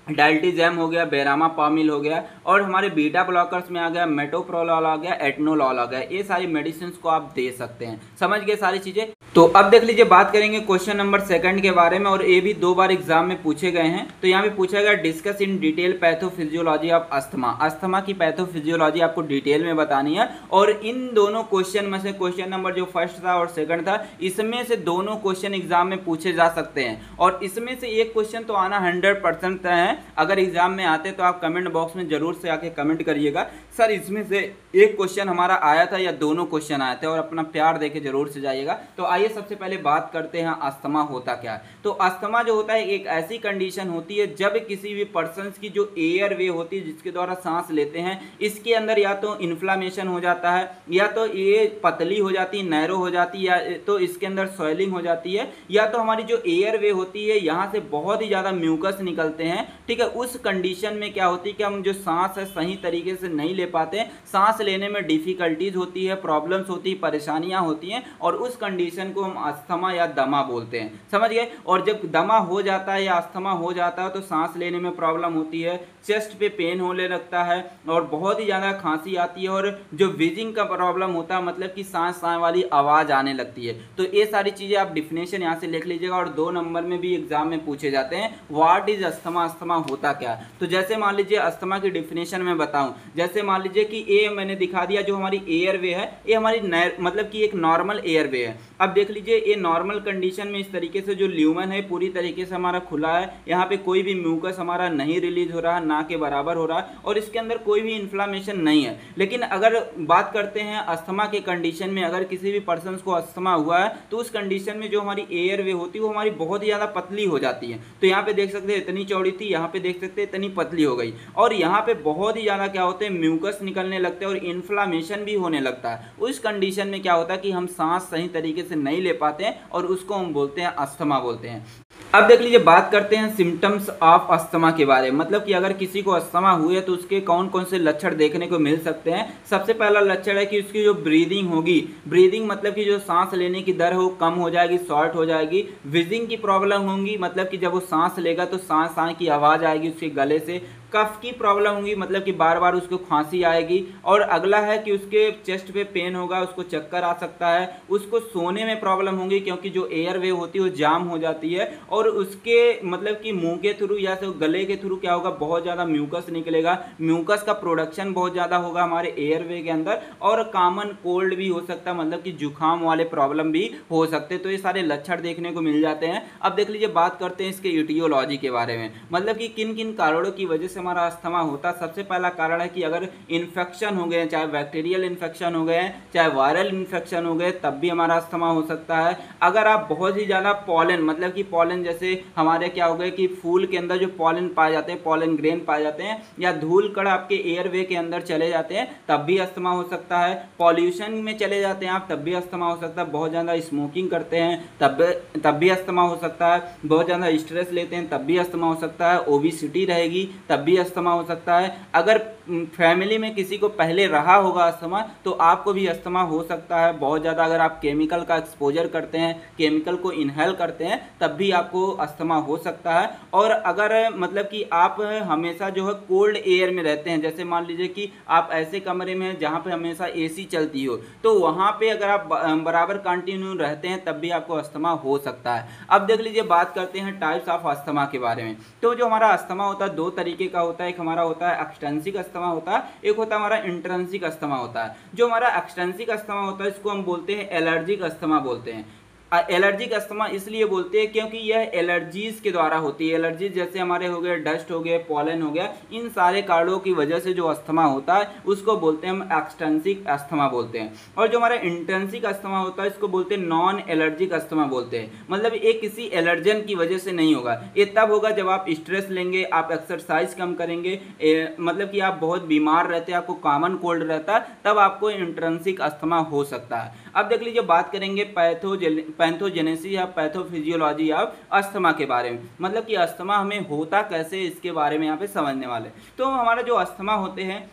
डाल्टीजैम हो गया, बेरामापामिल हो गया, और हमारे बीटा ब्लॉकर्स में आ गया मेटोप्रोलॉल आ गया, एटनोलॉल आ गया। ये सारी मेडिसिन को आप दे सकते हैं। समझ गए सारी चीज़ें। तो अब देख लीजिए, बात करेंगे क्वेश्चन नंबर 2 के बारे में, और ये भी 2 बार एग्जाम में पूछे गए हैं। तो यहाँ पे पूछा गया discuss in detail pathophysiology of asthma. Asthma की पैथोफिजियोलॉजी आपको डिटेल में बतानी है। और इन दोनों क्वेश्चन में से क्वेश्चन नंबर जो फर्स्ट था और सेकंड था, इसमें से दोनों क्वेश्चन एग्जाम में पूछे जा सकते हैं। और इसमें से एक क्वेश्चन तो आना 100% है। अगर एग्जाम में आते तो आप कमेंट बॉक्स में जरूर से आके कमेंट करिएगा, सर इसमें से एक क्वेश्चन हमारा आया था या दोनों क्वेश्चन आए थे, और अपना प्यार देके जरूर से जाइएगा। तो आइए सबसे पहले बात करते हैं अस्थमा होता क्या है। तो अस्थमा जो होता है एक ऐसी कंडीशन होती है जब किसी भी पर्सन की जो एयर वे होती है जिसके द्वारा सांस लेते हैं, इसके अंदर या तो इन्फ्लामेशन हो जाता है, या तो ये पतली हो जाती है, नैरो हो जाती है, या तो इसके अंदर स्वेलिंग हो जाती है, या तो हमारी जो एयर वे होती है यहाँ से बहुत ही ज़्यादा म्यूकस निकलते हैं। ठीक है। उस कंडीशन में क्या होती है कि हम जो सांस है सही तरीके से नहीं ले पाते हैं, सांस लेने में डिफिकल्टीज होती है, प्रॉब्लम्स होती है, परेशानियां होती हैं, और उस कंडीशन को हम अस्थमा या दमा बोलते हैं। समझ गए। और जब दमा हो जाता है या अस्थमा हो जाता है तो सांस लेने में प्रॉब्लम होती है, चेस्ट पे पेन होने लगता है, और बहुत ही ज़्यादा खांसी आती है, और जो विजिंग का प्रॉब्लम होता है, मतलब कि सांस वाली आवाज़ आने लगती है। तो ये सारी चीज़ें आप डिफिनेशन यहाँ से लिख लीजिएगा, और 2 नंबर में भी एग्जाम में पूछे जाते हैं व्हाट इज अस्थमा, अस्थमा होता क्या है। तो जैसे मान लीजिए अस्थमा की डिफिनेशन में बताऊं, जैसे मान लीजिए कि ये मैंने दिखा दिया, जो हमारी एयर वे है ये हमारी मतलब कि एक नॉर्मल एयर वे है। अब देख लीजिए, ये नॉर्मल कंडीशन में इस तरीके से जो ल्यूमन है पूरी तरीके से हमारा खुला है, यहाँ पे कोई भी म्यूकस हमारा नहीं रिलीज हो रहा, ना के बराबर हो रहा है, और इसके अंदर कोई भी इन्फ्लामेशन नहीं है। लेकिन अगर बात करते हैं अस्थमा के कंडीशन में, अगर किसी भी पर्सन को अस्थमा हुआ है तो उस कंडीशन में जो हमारी एयर वे होती है वो हमारी बहुत ही ज़्यादा पतली हो जाती है। तो यहाँ पे देख सकते हैं इतनी चौड़ी थी, यहाँ पे देख सकते हैं इतनी पतली हो गई, और यहाँ पे बहुत ही ज़्यादा क्या होते हैं म्यूकस निकलने लगते हैं और इन्फ्लामेशन भी होने लगता है। उस कंडीशन में क्या होता है कि हम सांस सही तरीके से नहीं ले पाते हैं, और उसको हम बोलते हैं अस्थमा बोलते हैं। अब देख लीजिए, बात करते हैं सिम्टम्स ऑफ अस्थमा के बारे में। मतलब कि अगर किसी को अस्थमा हुए तो उसके कौन कौन से लक्षण देखने को मिल सकते हैं। सबसे पहला लक्षण है कि उसकी जो ब्रीदिंग होगी, ब्रीदिंग मतलब कि जो सांस लेने की दर है वो कम हो जाएगी, शॉर्ट हो जाएगी। विजिंग की प्रॉब्लम होगी, मतलब कि जब वो सांस लेगा तो सांस सांस की आवाज़ आएगी उसके गले से। कफ की प्रॉब्लम होगी, मतलब कि बार बार उसको खांसी आएगी। और अगला है कि उसके चेस्ट पे पेन होगा, उसको चक्कर आ सकता है। उसको सोने में प्रॉब्लम होगी क्योंकि जो एयर वे होती है वो जाम हो जाती है और उसके मतलब कि मुंह के थ्रू या तो गले के थ्रू क्या होगा, बहुत ज़्यादा म्यूकस निकलेगा। म्यूकस का प्रोडक्शन बहुत ज़्यादा होगा हमारे एयर वे के अंदर। और कॉमन कोल्ड भी हो सकता है, मतलब कि जुकाम वाले प्रॉब्लम भी हो सकते हैं। तो ये सारे लक्षण देखने को मिल जाते हैं। अब देख लीजिए, बात करते हैं इसके इटियोलॉजी के बारे में। मतलब कि किन किन कारणों की वजह से हमारा अस्थमा होता है। सबसे पहला कारण है कि अगर इन्फेक्शन हो गए, चाहे बैक्टीरियल इन्फेक्शन हो गए चाहे वायरल इन्फेक्शन हो गए, तब भी हमारा अस्थमा हो सकता है। अगर आप बहुत ही ज़्यादा पॉलन, मतलब कि पॉलन जैसे हमारे क्या हो गए कि फूल के अंदर जो पॉलन पाए जाते हैं, पॉलन ग्रेन पाए जाते हैं, या धूल कण आपके एयरवे के अंदर चले जाते हैं, तब भी अस्थमा हो सकता है। पॉल्यूशन में चले जाते हैं आप, तब भी अस्थमा हो सकता है। बहुत ज़्यादा स्मोकिंग करते हैं तब भी अस्थमा हो सकता है। बहुत ज़्यादा स्ट्रेस लेते हैं तब भी अस्थमा हो सकता है। ओबेसिटी रहेगी तब भी अस्थमा हो सकता है। अगर फैमिली में किसी को पहले रहा होगा अस्थमा तो आपको भी अस्थमा हो सकता है। बहुत ज़्यादा अगर आप केमिकल का एक्सपोजर करते हैं, केमिकल को इनहेल करते हैं, तब भी आपको अस्थमा हो सकता है। और अगर मतलब कि आप हमेशा जो है कोल्ड एयर में रहते हैं, जैसे मान लीजिए कि आप ऐसे कमरे में हैं जहाँ पे हमेशा एसी चलती हो, तो वहाँ पे अगर आप बराबर कंटिन्यू रहते हैं तब भी आपको अस्थमा हो सकता है। अब देख लीजिए, बात करते हैं टाइप्स ऑफ अस्थमा के बारे में। तो जो हमारा अस्थमा होता है दो तरीके का होता है। एक हमारा होता है एक्सटेंसिक अस्थमा होता है, एक होता है हमारा इंट्रिंसिक अस्थमा होता है। जो हमारा एक्सटेंसिक अस्थमा होता है इसको हम बोलते हैं एलर्जिक अस्थमा बोलते हैं। एलर्जिक अस्थमा इसलिए बोलते हैं क्योंकि यह एलर्जीज के द्वारा होती है। एलर्जीज जैसे हमारे हो गए डस्ट हो गए, पॉलन हो गया, इन सारे कारणों की वजह से जो अस्थमा होता है उसको बोलते हैं हम एक्सटेंसिक अस्थमा बोलते हैं। और जो हमारा इंट्रिंसिक अस्थमा होता है इसको बोलते हैं नॉन एलर्जिक अस्थमा बोलते हैं। मतलब ये किसी एलर्जन की वजह से नहीं होगा। ये तब होगा जब आप स्ट्रेस लेंगे, आप एक्सरसाइज कम करेंगे, मतलब कि आप बहुत बीमार रहते हैं, आपको कॉमन कोल्ड रहता है, तब आपको इंट्रिंसिक अस्थमा हो सकता है। अब देख लीजिए, बात करेंगे पैथोजेनेसिस या पैथोफिजियोलॉजी ऑफ अस्थमा के बारे में। मतलब कि अस्थमा हमें होता कैसे, इसके बारे में यहाँ पे समझने वाले। तो हमारा जो अस्थमा होते हैं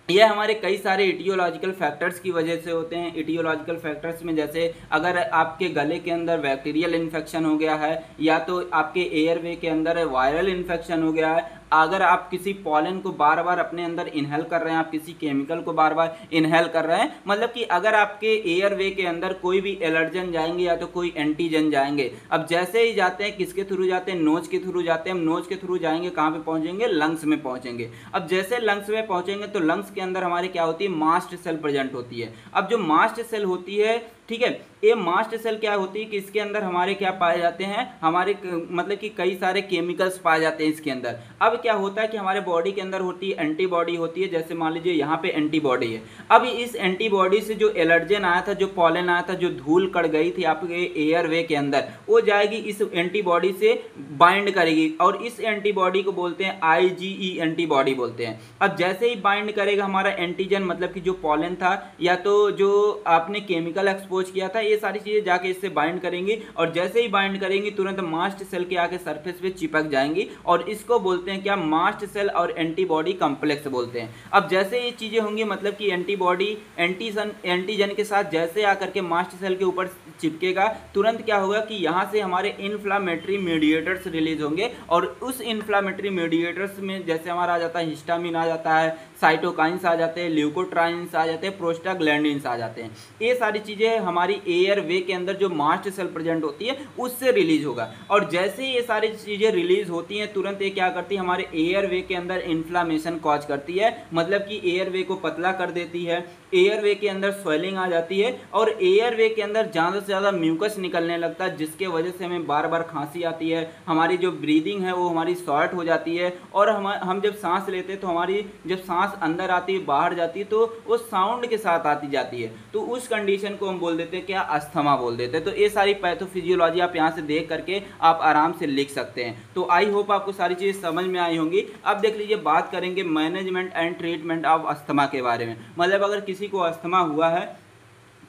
यह हमारे कई सारे इटियोलॉजिकल फैक्टर्स की वजह से होते हैं। इटियोलॉजिकल फैक्टर्स में जैसे अगर आपके गले के अंदर बैक्टीरियल इन्फेक्शन हो गया है, या तो आपके एयरवे के अंदर वायरल इन्फेक्शन हो गया है, अगर आप किसी पॉलन को बार बार अपने अंदर इनहेल कर रहे हैं, आप किसी केमिकल को बार बार इनहेल कर रहे हैं, मतलब कि अगर आपके एयरवे के अंदर कोई भी एलर्जन जाएंगे या तो कोई एंटीजन जाएंगे। अब जैसे ही जाते हैं, किसके थ्रू जाते हैं, नोज के थ्रू जाते हैं। हम नोज के थ्रू जाएंगे, कहाँ पे पहुंचेंगे, लंग्स में पहुंचेंगे। अब जैसे लंग्स में पहुंचेंगे तो लंग्स के अंदर हमारे क्या होती है, मास्ट सेल प्रेजेंट होती है। अब जो मास्ट सेल होती है, ठीक है, ये मास्ट सेल क्या होती है कि इसके अंदर हमारे क्या पाए जाते हैं, हमारे मतलब कि कई सारे केमिकल्स पाए जाते हैं इसके अंदर। अब क्या होता है कि हमारे बॉडी के अंदर होती है एंटीबॉडी होती है। जैसे मान लीजिए यहाँ पे एंटीबॉडी है। अब इस एंटीबॉडी से जो एलर्जन आया था, जो पॉलन आया था, जो धूल कड़ गई थी आपके एयरवे के अंदर, वो जाएगी इस एंटीबॉडी से बाइंड करेगी और इस एंटीबॉडी को बोलते हैं IgE एंटीबॉडी बोलते हैं। अब जैसे ही बाइंड करेगा हमारा एंटीजन, मतलब कि जो पॉलन था या तो जो आपने केमिकल एक्सपोज किया था, ये सारी चीजें जाके इससे बाइंड करेंगी और जैसे ही बाइंड करेंगी तुरंत मास्ट सेल के आगे सरफेस पे चिपक जाएंगी और इसको बोलते हैं क्या, मास्ट सेल और एंटीबॉडी कॉम्प्लेक्स बोलते हैं। अब जैसे ये चीजें होंगी, मतलब कि एंटीबॉडी एंटीजन के साथ जैसे आकर के मास्ट सेल के ऊपर चिपकेगा, तुरंत क्या होगा कि यहाँ से हमारे इन्फ्लामेटरी मीडिएटर्स रिलीज होंगे और उस इन्फ्लामेटरी मीडिएटर्स में जैसे हमारा आ जाता है हिस्टामिन आ जाता है, साइटोकाइंस आ जाते हैं, ल्यूकोट्राइंस आ जाते हैं, प्रोस्टाग्लैंडिन्स आ जाते हैं। ये सारी चीज़ें हमारी एयर वे के अंदर जो मास्ट सेल प्रेजेंट होती है उससे रिलीज होगा। और जैसे ये सारी चीज़ें रिलीज होती हैं तुरंत ये क्या करती है, हमारे एयर वे के अंदर इन्फ्लामेशन कॉज करती है, मतलब कि एयर वे को पतला कर देती है, एयर वे के अंदर स्वेलिंग आ जाती है और एयर वे के अंदर ज़्यादा से ज़्यादा म्यूकस निकलने लगता है, जिसके वजह से हमें बार बार खांसी आती है, हमारी जो ब्रीदिंग है वो हमारी शॉर्ट हो जाती है और हम जब सांस लेते हैं तो हमारी जब सांस अंदर आती है बाहर जाती है तो वो साउंड के साथ आती जाती है, तो उस कंडीशन को हम बोल देते हैं क्या, अस्थमा बोल देते हैं। तो ये सारी पैथोफिजियोलॉजी आप यहाँ से देख करके आप आराम से लिख सकते हैं। तो आई होप आपको सारी चीज़ समझ में आई होंगी। अब देख लीजिए, बात करेंगे management and treatment of asthma के बारे में। मतलब अगर किसी को अस्थमा हुआ है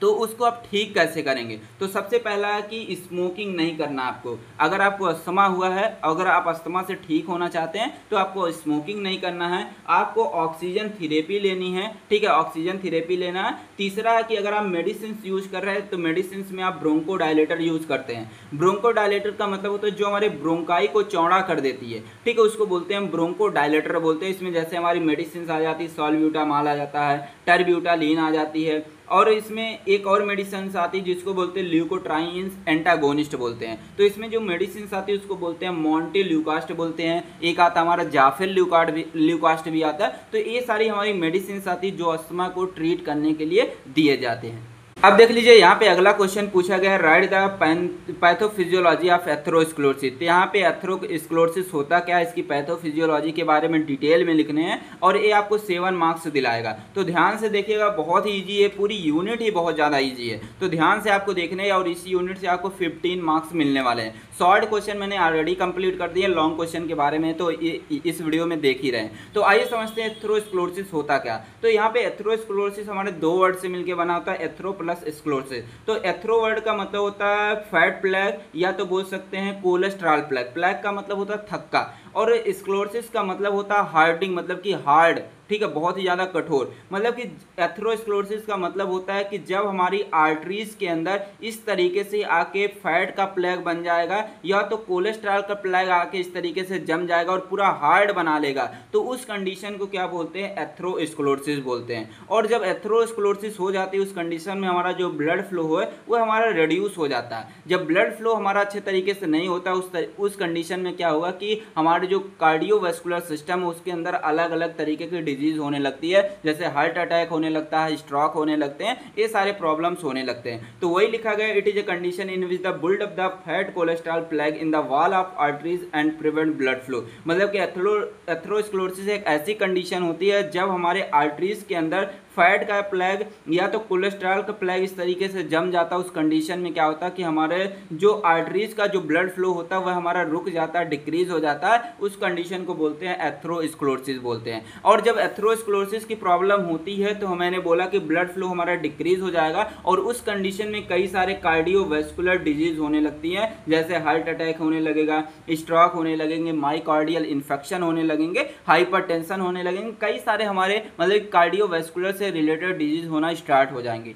तो उसको आप ठीक कैसे करेंगे? तो सबसे पहला है कि स्मोकिंग नहीं करना आपको। अगर आपको अस्थमा हुआ है, अगर आप अस्थमा से ठीक होना चाहते हैं तो आपको स्मोकिंग नहीं करना है, आपको ऑक्सीजन थेरेपी लेनी है, ठीक है, ऑक्सीजन थेरेपी लेना है। तीसरा है कि अगर आप मेडिसिन यूज कर रहे हैं तो मेडिसिन में आप ब्रोंको डायलेटर यूज करते हैं। ब्रोंको डायलेटर का मतलब होता है जो हमारे ब्रोंकाई को चौड़ा कर देती है, ठीक है, उसको बोलते हैं हम ब्रोंको डायलेटर बोलते हैं। इसमें जैसे हमारी मेडिसिन आ जाती है, सॉल्ब्यूटामॉल आ जाता है, टर्ब्यूटालीन आ जाती है, और इसमें एक और मेडिसिन आती है जिसको बोलते हैं ल्यूकोट्राइन्स एंटागोनिस्ट बोलते हैं। तो इसमें जो मेडिसिन आती है उसको बोलते हैं मॉन्टे ल्यूकास्ट बोलते हैं। एक आता हमारा जाफेल ल्यूकास्ट भी आता है। तो ये सारी हमारी मेडिसिन आती है जो अस्थमा को ट्रीट करने के लिए दिए जाते हैं। अब देख लीजिए यहाँ पे अगला क्वेश्चन पूछा गया है, right the pathophysiology of atherosclerosis. तो यहाँ पे एथेरोस्क्लेरोसिस होता क्या है, इसकी पैथोफिजियोलॉजी के बारे में डिटेल में लिखने हैं और ये आपको 7 मार्क्स दिलाएगा। तो ध्यान से देखिएगा, बहुत ही ईजी है, पूरी यूनिट ही बहुत ज़्यादा ईजी है। तो ध्यान से आपको देखने हैं और इस यूनिट से आपको 15 मार्क्स मिलने वाले हैं। शॉर्ट क्वेश्चन मैंने ऑलरेडी कंप्लीट कर दिए, लॉन्ग क्वेश्चन के बारे में तो इस वीडियो में देख ही रहे हैं। तो आइए समझते हैं एथेरोस्क्लेरोसिस होता क्या। तो यहाँ पे एथेरोस्क्लेरोसिस हमारे 2 वर्ड से मिलकर बना होता है, एथेरो प्लस स्क्लेरोसिस। तो एथेरो वर्ड का मतलब होता है फैट प्लैग, या तो बोल सकते हैं कोलेस्ट्रॉल प्लैग। प्लैग का मतलब होता है थक्का, और स्क्लेरोसिस का मतलब होता है हार्डिंग, मतलब कि हार्ड, ठीक है, बहुत ही ज़्यादा कठोर। मतलब कि एथेरोस्क्लेरोसिस का मतलब होता है कि जब हमारी आर्टरीज के अंदर इस तरीके से आके फैट का प्लैग बन जाएगा, या तो कोलेस्ट्रॉल का प्लैग आके इस तरीके से जम जाएगा और पूरा हार्ड बना लेगा, तो उस कंडीशन को क्या बोलते हैं, एथेरोस्क्लेरोसिस बोलते हैं। और जब एथेरोस्क्लेरोसिस हो जाती है उस कंडीशन में हमारा जो ब्लड फ्लो है वो हमारा रिड्यूस हो जाता है। जब ब्लड फ्लो हमारा अच्छे तरीके से नहीं होता उस कंडीशन में क्या होगा कि हमारे जो कार्डियोवैस्कुलर सिस्टम है उसके अंदर अलग अलग तरीके की डिजीज होने लगती है, जैसे हार्ट अटैक होने लगता है, स्ट्रोक होने लगते हैं, ये सारे प्रॉब्लम्स होने लगते हैं। तो वही लिखा गया, it is a condition in which the build up the fat cholesterol plaque in the wall of arteries and prevent blood flow. मतलब कि एथेरोस्क्लेरोसिस एक ऐसी कंडीशन होती है जब हमारे आर्टरीज के अंदर फैट का प्लैग या तो कोलेस्ट्रॉल का प्लैग इस तरीके से जम जाता है। उस कंडीशन में क्या होता है कि हमारे जो आर्टरीज का जो ब्लड फ्लो होता है वह हमारा रुक जाता है, डिक्रीज हो जाता है। उस कंडीशन को बोलते हैं एथेरोस्क्लेरोसिस बोलते हैं। और जब एथेरोस्क्लेरोसिस की प्रॉब्लम होती है तो मैंने बोला कि ब्लड फ्लो हमारा डिक्रीज हो जाएगा और उस कंडीशन में कई सारे कार्डियोवैस्कुलर डिजीज होने लगती हैं, जैसे हार्ट अटैक होने लगेगा, स्ट्रोक होने लगेंगे, माइकार्डियल इन्फेक्शन होने लगेंगे, हाइपरटेंशन होने लगेंगे, कई सारे हमारे मतलब कार्डियोवैस्कुलर से रिलेटेड डिजीज होना स्टार्ट हो जाएंगी।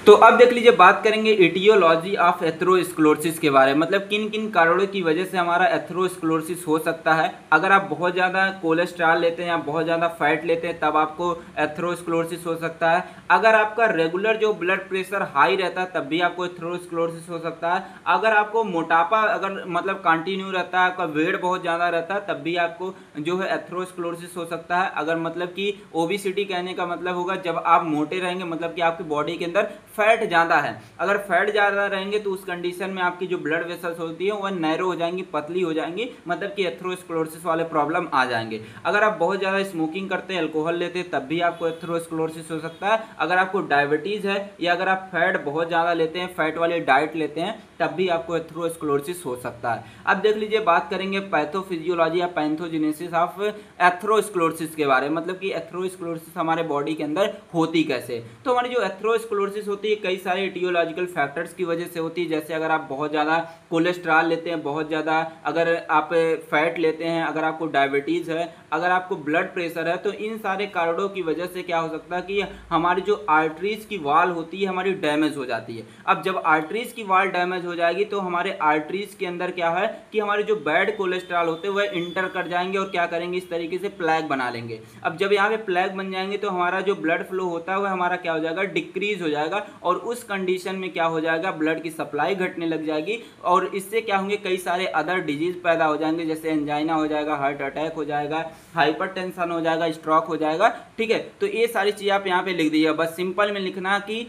तो अब देख लीजिए, बात करेंगे इटियोलॉजी ऑफ एथेरोस्क्लेरोसिस के बारे में, मतलब किन किन कारणों की वजह से हमारा एथेरोस्क्लेरोसिस हो सकता है। अगर आप बहुत ज़्यादा कोलेस्ट्रॉल लेते हैं या बहुत ज़्यादा फैट लेते हैं तब आपको एथेरोस्क्लेरोसिस हो सकता है। अगर आपका रेगुलर जो ब्लड प्रेशर हाई रहता है तब भी आपको एथेरोस्क्लेरोसिस हो सकता है। अगर आपको मोटापा अगर मतलब कंटिन्यू रहता है, आपका वेट बहुत ज़्यादा रहता है, तब भी आपको जो है एथेरोस्क्लेरोसिस हो सकता है। अगर मतलब कि ओबेसिटी कहने का मतलब होगा जब आप मोटे रहेंगे, मतलब कि आपकी बॉडी के अंदर फैट ज़्यादा है। अगर फैट ज़्यादा रहेंगे तो उस कंडीशन में आपकी जो ब्लड वेसल्स होती है वह नैरो हो जाएंगी, पतली हो जाएंगी, मतलब कि एथेरोस्क्लेरोसिस वाले प्रॉब्लम आ जाएंगे। अगर आप बहुत ज़्यादा स्मोकिंग करते हैं, अल्कोहल लेते हैं, तब भी आपको एथेरोस्क्लेरोसिस हो सकता है। अगर आपको डायबिटीज़ है या अगर आप फैट बहुत ज़्यादा लेते हैं, फैट वाली डाइट लेते हैं, तब भी आपको एथेरोस्क्लेरोसिस हो सकता है। अब देख लीजिए, बात करेंगे पैथोफिजियोलॉजी या पैथोजेनेसिस ऑफ एथेरोस्क्लेरोसिस के बारे में, मतलब कि एथेरोस्क्लेरोसिस हमारे बॉडी के अंदर होती कैसे। तो हमारी जो एथेरोस्क्लेरोसिस होती है कई सारे इटियोलॉजिकल फैक्टर्स की वजह से होती है, जैसे अगर आप बहुत ज़्यादा कोलेस्ट्रॉल लेते हैं, बहुत ज़्यादा अगर आप फैट लेते हैं, अगर आपको डायबिटीज़ है, अगर आपको ब्लड प्रेशर है, तो इन सारे कारणों की वजह से क्या हो सकता है कि हमारी जो आर्टरीज की वॉल होती है हमारी डैमेज हो जाती है। अब जब आर्टरीज की वॉल डैमेज हो जाएगी तो हमारे आर्टरीज के अंदर क्या है कि हमारे जो बैड कोलेस्ट्रॉल होते हैं वह इंटर कर जाएंगे और क्या करेंगे, इस तरीके से प्लैग बना लेंगे। अब जब यहाँ पे प्लैग बन जाएंगे तो हमारा जो ब्लड फ्लो होता है वह हमारा क्या हो जाएगा, डिक्रीज हो जाएगा, और उस कंडीशन में क्या हो जाएगा, ब्लड की सप्लाई घटने लग जाएगी और इससे क्या होंगे, कई सारे अदर डिजीज पैदा हो जाएंगे, जैसे एंजाइना हो जाएगा, हार्ट अटैक हो जाएगा, हाइपरटेंशन हो जाएगा, स्ट्रोक हो जाएगा। ठीक है, तो ये सारी चीज़ आप यहाँ पे लिख दीजिए। बस सिंपल में लिखना कि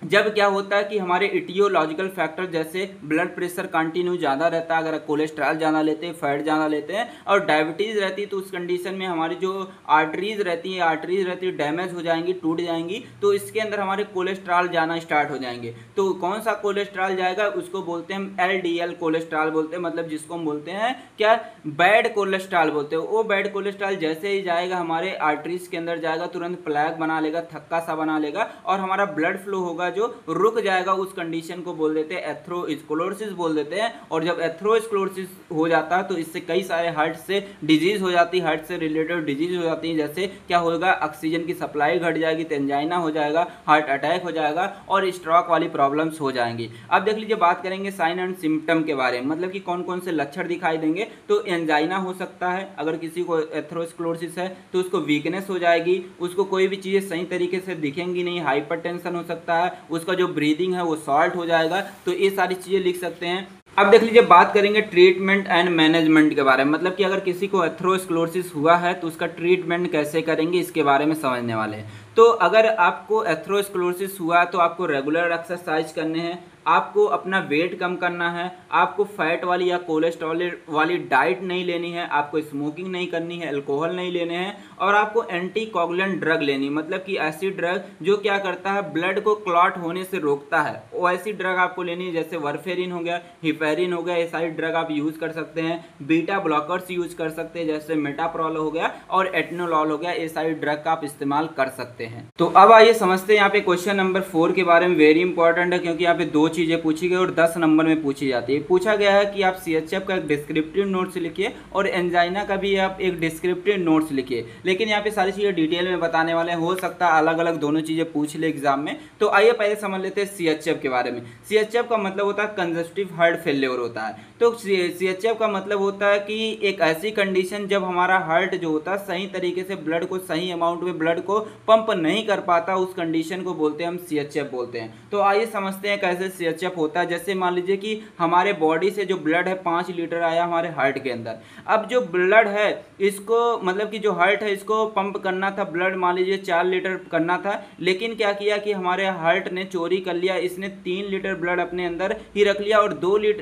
जब क्या होता है कि हमारे इटियोलॉजिकल फैक्टर जैसे ब्लड प्रेशर कंटिन्यू ज़्यादा रहता है, अगर कोलेस्ट्रॉल ज़्यादा लेते हैं, फैट ज़्यादा लेते हैं और डायबिटीज़ रहती है, तो उस कंडीशन में हमारी जो आर्टरीज रहती है डैमेज हो जाएंगी, टूट जाएंगी, तो इसके अंदर हमारे कोलेस्ट्रॉल जाना स्टार्ट हो जाएंगे। तो कौन सा कोलेस्ट्रॉल जाएगा, उसको बोलते हैं हम LDL कोलेस्ट्रॉल बोलते हैं, मतलब जिसको हम बोलते हैं क्या, बैड कोलेस्ट्रॉल बोलते हैं। वो बैड कोलेस्ट्रॉल जैसे ही जाएगा हमारे आर्टरीज के अंदर जाएगा, तुरंत प्लैग बना लेगा, थक्का सा बना लेगा और हमारा ब्लड फ्लो होगा जो रुक जाएगा उस कंडीशन को बोल देते हैं एथेरोस्क्लेरोसिस बोल देते हैं। और जब एथेरोस्क्लेरोसिस हो जाता है तो इससे कई सारे हार्ट से डिजीज हो जाती है, हार्ट से रिलेटेड डिजीज हो जाती है। जैसे क्या होगा, ऑक्सीजन की सप्लाई घट जाएगी, एंजाइना हो जाएगा, हार्ट अटैक हो जाएगा और स्ट्रोक वाली प्रॉब्लम्स हो जाएंगी। अब देख लीजिए, बात करेंगे साइन एंड सिम्टम के बारे में, मतलब कि कौन कौन से लक्षण दिखाई देंगे। तो एंजाइना हो सकता है, अगर किसी को एथेरोस्क्लेरोसिस है तो उसको वीकनेस हो जाएगी, उसको कोई भी चीज़ें सही तरीके से दिखेंगी नहीं, हाइपरटेंशन हो सकता है, उसका जो ब्रीदिंग है वो शॉर्ट हो जाएगा। तो ये सारी चीज़ें लिख सकते हैं। अब देख लीजिए, बात करेंगे ट्रीटमेंट एंड मैनेजमेंट के बारे में, मतलब कि अगर किसी को एथेरोस्क्लेरोसिस हुआ है तो उसका ट्रीटमेंट कैसे करेंगे इसके बारे में समझने वाले हैं। तो अगर आपको एथेरोस्क्लेरोसिस हुआ तो आपको रेगुलर एक्सरसाइज करने हैं, आपको अपना वेट कम करना है, आपको फैट वाली या कोलेस्ट्रॉल वाली डाइट नहीं लेनी है, आपको स्मोकिंग नहीं करनी है, अल्कोहल नहीं लेने हैं, और आपको एंटीकोगुलेंट ड्रग लेनी, मतलब कि ऐसी ड्रग जो क्या करता है, ब्लड को क्लॉट होने से रोकता है, वो ऐसी ड्रग आपको लेनी है। जैसे वारफेरिन हो गया, हिपेरिन हो गया, ये सारी ड्रग आप यूज कर सकते हैं। बीटा ब्लॉकर्स यूज कर सकते हैं, जैसे मेटाप्रोल हो गया और एटनोलॉल हो गया, ये सारी ड्रग का आप इस्तेमाल कर सकते हैं। तो अब आइए समझते हैं यहाँ पे क्वेश्चन नंबर 4 के बारे में। वेरी इंपॉर्टेंट है क्योंकि यहाँ पे 2 चीजें पूछी गई और 10 नंबर में पूछी जाती है। पूछा गया है कि आप सीएचएफ का एक डिस्क्रिप्टिव नोट्स लिखिए और एंजाइना का भी आप एक डिस्क्रिप्टिव नोट्स लिखिए, लेकिन यहाँ पे सारी चीजें डिटेल में बताने वाले हैं, हो सकता है अलग अलग दोनों चीजें पूछ ले एग्जाम में। तो आइए पहले समझ लेते हैं सीएचएफ के बारे में। सीएचएफ का मतलब होता है कंजस्टिव हार्ट फेल्योर होता है। तो सीएचएफ का मतलब होता है कि एक ऐसी कंडीशन जब हमारा हार्ट जो होता है सही तरीके से ब्लड को, सही अमाउंट में ब्लड को पंप नहीं कर पाता, उस कंडीशन को बोलते हैं हम सीएचएफ बोलते हैं। तो आइए समझते हैं कैसे सीएचएफ होता है। जैसे मान लीजिए कि हमारे बॉडी से जो ब्लड है 5 लीटर आया हमारे हार्ट के अंदर। अब जो ब्लड है इसको, मतलब कि जो हार्ट है इसको पंप करना था, ब्लड मान लीजिए 4 लीटर करना था, लेकिन क्या किया कि हमारे हार्ट ने चोरी कर लिया, इसने 3 लीटर ब्लड अपने अंदर ही रख लिया और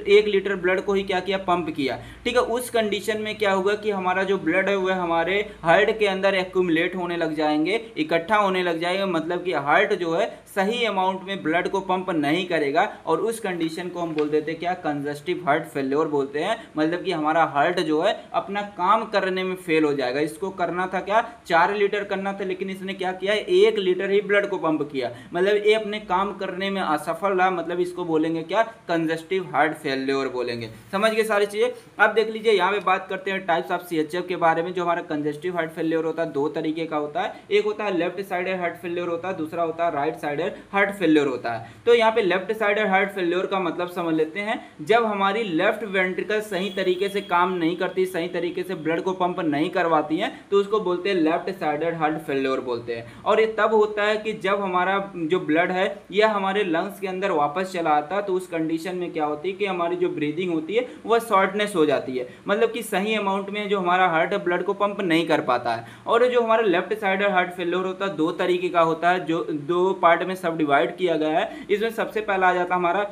1 लीटर ब्लड को ही क्या किया, पंप किया। ठीक है, उस कंडीशन में क्या होगा कि हमारा जो ब्लड है वह हमारे हार्ट के अंदर एक्यूमुलेट होने लग जाएंगे, इकट्ठा होने लग जाएगा, मतलब कि हार्ट जो है सही अमाउंट में ब्लड को पंप नहीं करेगा और उस कंडीशन को हम बोल देते हैं क्या, कंजस्टिव हार्ट फेल्योर बोलते हैं। मतलब कि हमारा हार्ट जो है अपना काम करने में फेल हो जाएगा। इसको करना था क्या, 4 लीटर करना था, लेकिन इसने क्या किया, 1 लीटर ही ब्लड को पंप किया, मतलब ये अपने काम करने में असफल रहा, मतलब इसको बोलेंगे क्या, कंजस्टिव हार्ट फेल्योर बोलेंगे। समझ गए सारी चीजें। अब देख लीजिए, यहाँ पे बात करते हैं टाइप्स ऑफ सीएचएफ के बारे में। जो हमारा कंजस्टिव हार्ट फेल्योर होता है 2 तरीके का होता है, एक होता है लेफ्ट साइडेड हार्ट फेल्योर होता है, दूसरा होता है राइट साइडेड हार्ट फेल्योर होता है। तो यहाँ पे लेफ्ट साइडेड हार्ट फेल्योर का मतलब समझ लेते हैं, जब हमारी लेफ्ट वेंट्रिकल सही तरीके से काम नहीं करती, सही तरीके से ब्लड को पंप नहीं करवाती है, तो उसको बोलते हैं लेफ्ट साइडेड हार्ट फेल्योर बोलते हैं। और ये तब होता है कि जब हमारा जो ब्लड है यह हमारे लंग्स के अंदर वापस चला आता है, तो उस कंडीशन में क्या होती है कि हमारी जो ब्रीदिंग होती है वह शॉर्टनेस हो जाती है, मतलब कि सही अमाउंट में जो हमारा हार्ट है ब्लड को पंप नहीं कर पाता है। और जो हमारा लेफ्ट साइडेड हार्ट फेल्योर होता है 2 तरीके का होता है, जो 2 पार्ट में सब डिवाइड किया गया है। इसमें सबसे पहला आ जाता है हमारा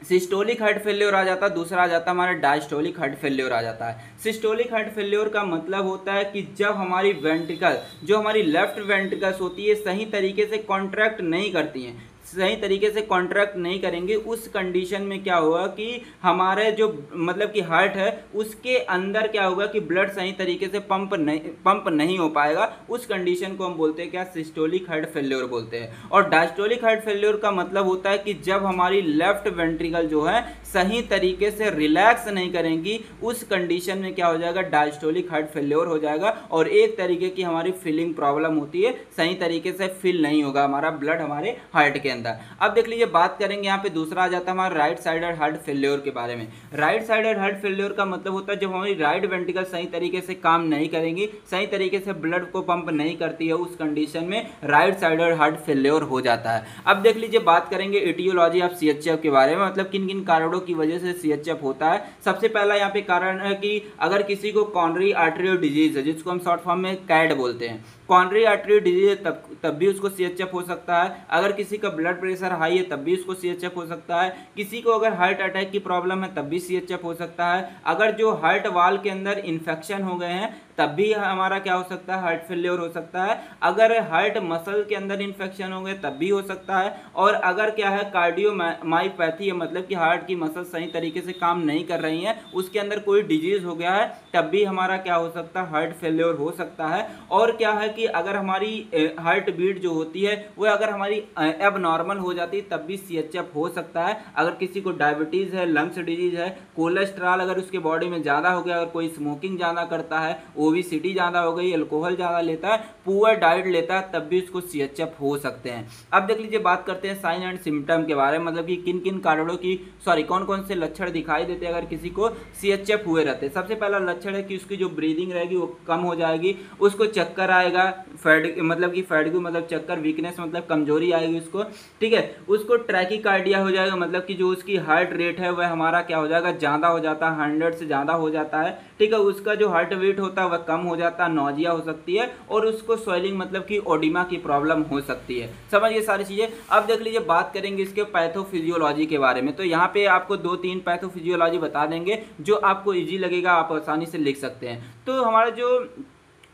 सिस्टोलिक हार्ट फेल्योर आ जाता है, दूसरा आ जाता है हमारा डायस्टोलिक हार्ट फेल्योर आ जाता है। सिस्टोलिक हार्ट फेल्योर का मतलब होता है कि जब हमारी वेंट्रिकल, जो हमारी लेफ्ट वेंट्रिकल्स होती है सही तरीके से कॉन्ट्रैक्ट नहीं करती हैं, सही तरीके से कॉन्ट्रैक्ट नहीं करेंगे, उस कंडीशन में क्या होगा कि हमारे जो मतलब कि हार्ट है उसके अंदर क्या होगा कि ब्लड सही तरीके से पंप नहीं हो पाएगा। उस कंडीशन को हम बोलते हैं क्या, सिस्टोलिक हार्ट फेल्योर बोलते हैं। और डायस्टोलिक हार्ट फेल्योर का मतलब होता है कि जब हमारी लेफ्ट वेंट्रिकल जो है सही तरीके से रिलैक्स नहीं करेंगी, उस कंडीशन में क्या हो जाएगा, डायस्टोलिक हार्ट फेल्योर हो जाएगा और एक तरीके की हमारी फीलिंग प्रॉब्लम होती है, सही तरीके से फील नहीं होगा हमारा ब्लड हमारे हार्ट के अंदर। अब देख लीजिए, बात करेंगे यहाँ पे दूसरा आ जाता है हमारा राइट साइडेड हार्ट फेल्योर के बारे में। राइट साइडेड हार्ट फेल्योर का मतलब होता है जब हमारी राइट वेंट्रिकल सही तरीके से काम नहीं करेंगी, सही तरीके से ब्लड को पंप नहीं करती है, उस कंडीशन में राइट साइडेड हार्ट फेल्योर हो जाता है। अब देख लीजिए, बात करेंगे एटियोलॉजी ऑफ सीएचएफ के बारे में, मतलब किन किन कारणों की वजह से सीएचएफ होता है। सबसे पहला यहाँ पे कारण है कि अगर किसी को कॉर्नरी आर्टरी डिजीज है, जिसको हम शॉर्ट फॉर्म में कैड बोलते हैं, कॉर्नरी आर्टरी डिजीज तब भी उसको सीएचएफ हो सकता है। अगर किसी का ब्लड प्रेशर हाई है तब भी उसको सीएचएफ हो सकता है। किसी को अगर हार्ट अटैक की प्रॉब्लम है तब भी सीएचएफ हो सकता है। अगर जो हार्ट वाल के अंदर इन्फेक्शन हो गए हैं तब भी हमारा क्या हो सकता है, हार्ट फेलियर हो सकता है। अगर हार्ट मसल के अंदर इन्फेक्शन हो गए तब भी हो सकता है। और अगर क्या है कार्डियोमायोपैथी है, मतलब कि हार्ट की मसल सही तरीके से काम नहीं कर रही है, उसके अंदर कोई डिजीज हो गया है, तब भी हमारा क्या हो सकता है, हार्ट फेलियर हो सकता है। और क्या है कि अगर हमारी हार्ट बीट जो होती है वो अगर हमारी अब नॉर्मल हो जाती है तब भी CHF हो सकता है। अगर किसी को डायबिटीज है, लंग्स डिजीज है, कोलेस्ट्रॉल अगर उसके बॉडी में ज़्यादा हो गया, अगर कोई स्मोकिंग ज़्यादा करता है, ओबेसिटी ज़्यादा हो गई, अल्कोहल ज़्यादा लेता है, पुअर डाइट लेता है, तब भी उसको CHF हो सकते हैं। अब देख लीजिए, बात करते हैं साइन एंड सिम्टम के बारे में, मतलब कि किन किन कारणों की कौन कौन से लक्षण दिखाई देते हैं अगर किसी को CHF हुए रहते हैं। सबसे पहला लक्षण है कि उसकी जो ब्रीदिंग रहेगी वो कम हो जाएगी, उसको चक्कर आएगा, फैटिग मतलब चक्कर, वीकनेस मतलब कमजोरी आएगी उसको, ठीक है। उसको ट्रैकीकार्डिया हो जाएगा, मतलब कि जो उसकी हार्ट रेट है वह हमारा क्या हो जाएगा, ज़्यादा हो जाता है, 100 से ज़्यादा हो जाता है, ठीक है। उसका जो हार्ट वेट होता है वह कम हो जाता है, नौजिया हो सकती है, और उसको स्वेलिंग मतलब कि ओडिमा की प्रॉब्लम हो सकती है। समझिए सारी चीज़ें। अब देख लीजिए, बात करेंगे इसके पैथोफिजियोलॉजी के बारे में। तो यहाँ पे आपको 2-3 पैथोफिजियोलॉजी बता देंगे जो आपको ईजी लगेगा, आप आसानी से लिख सकते हैं। तो हमारा जो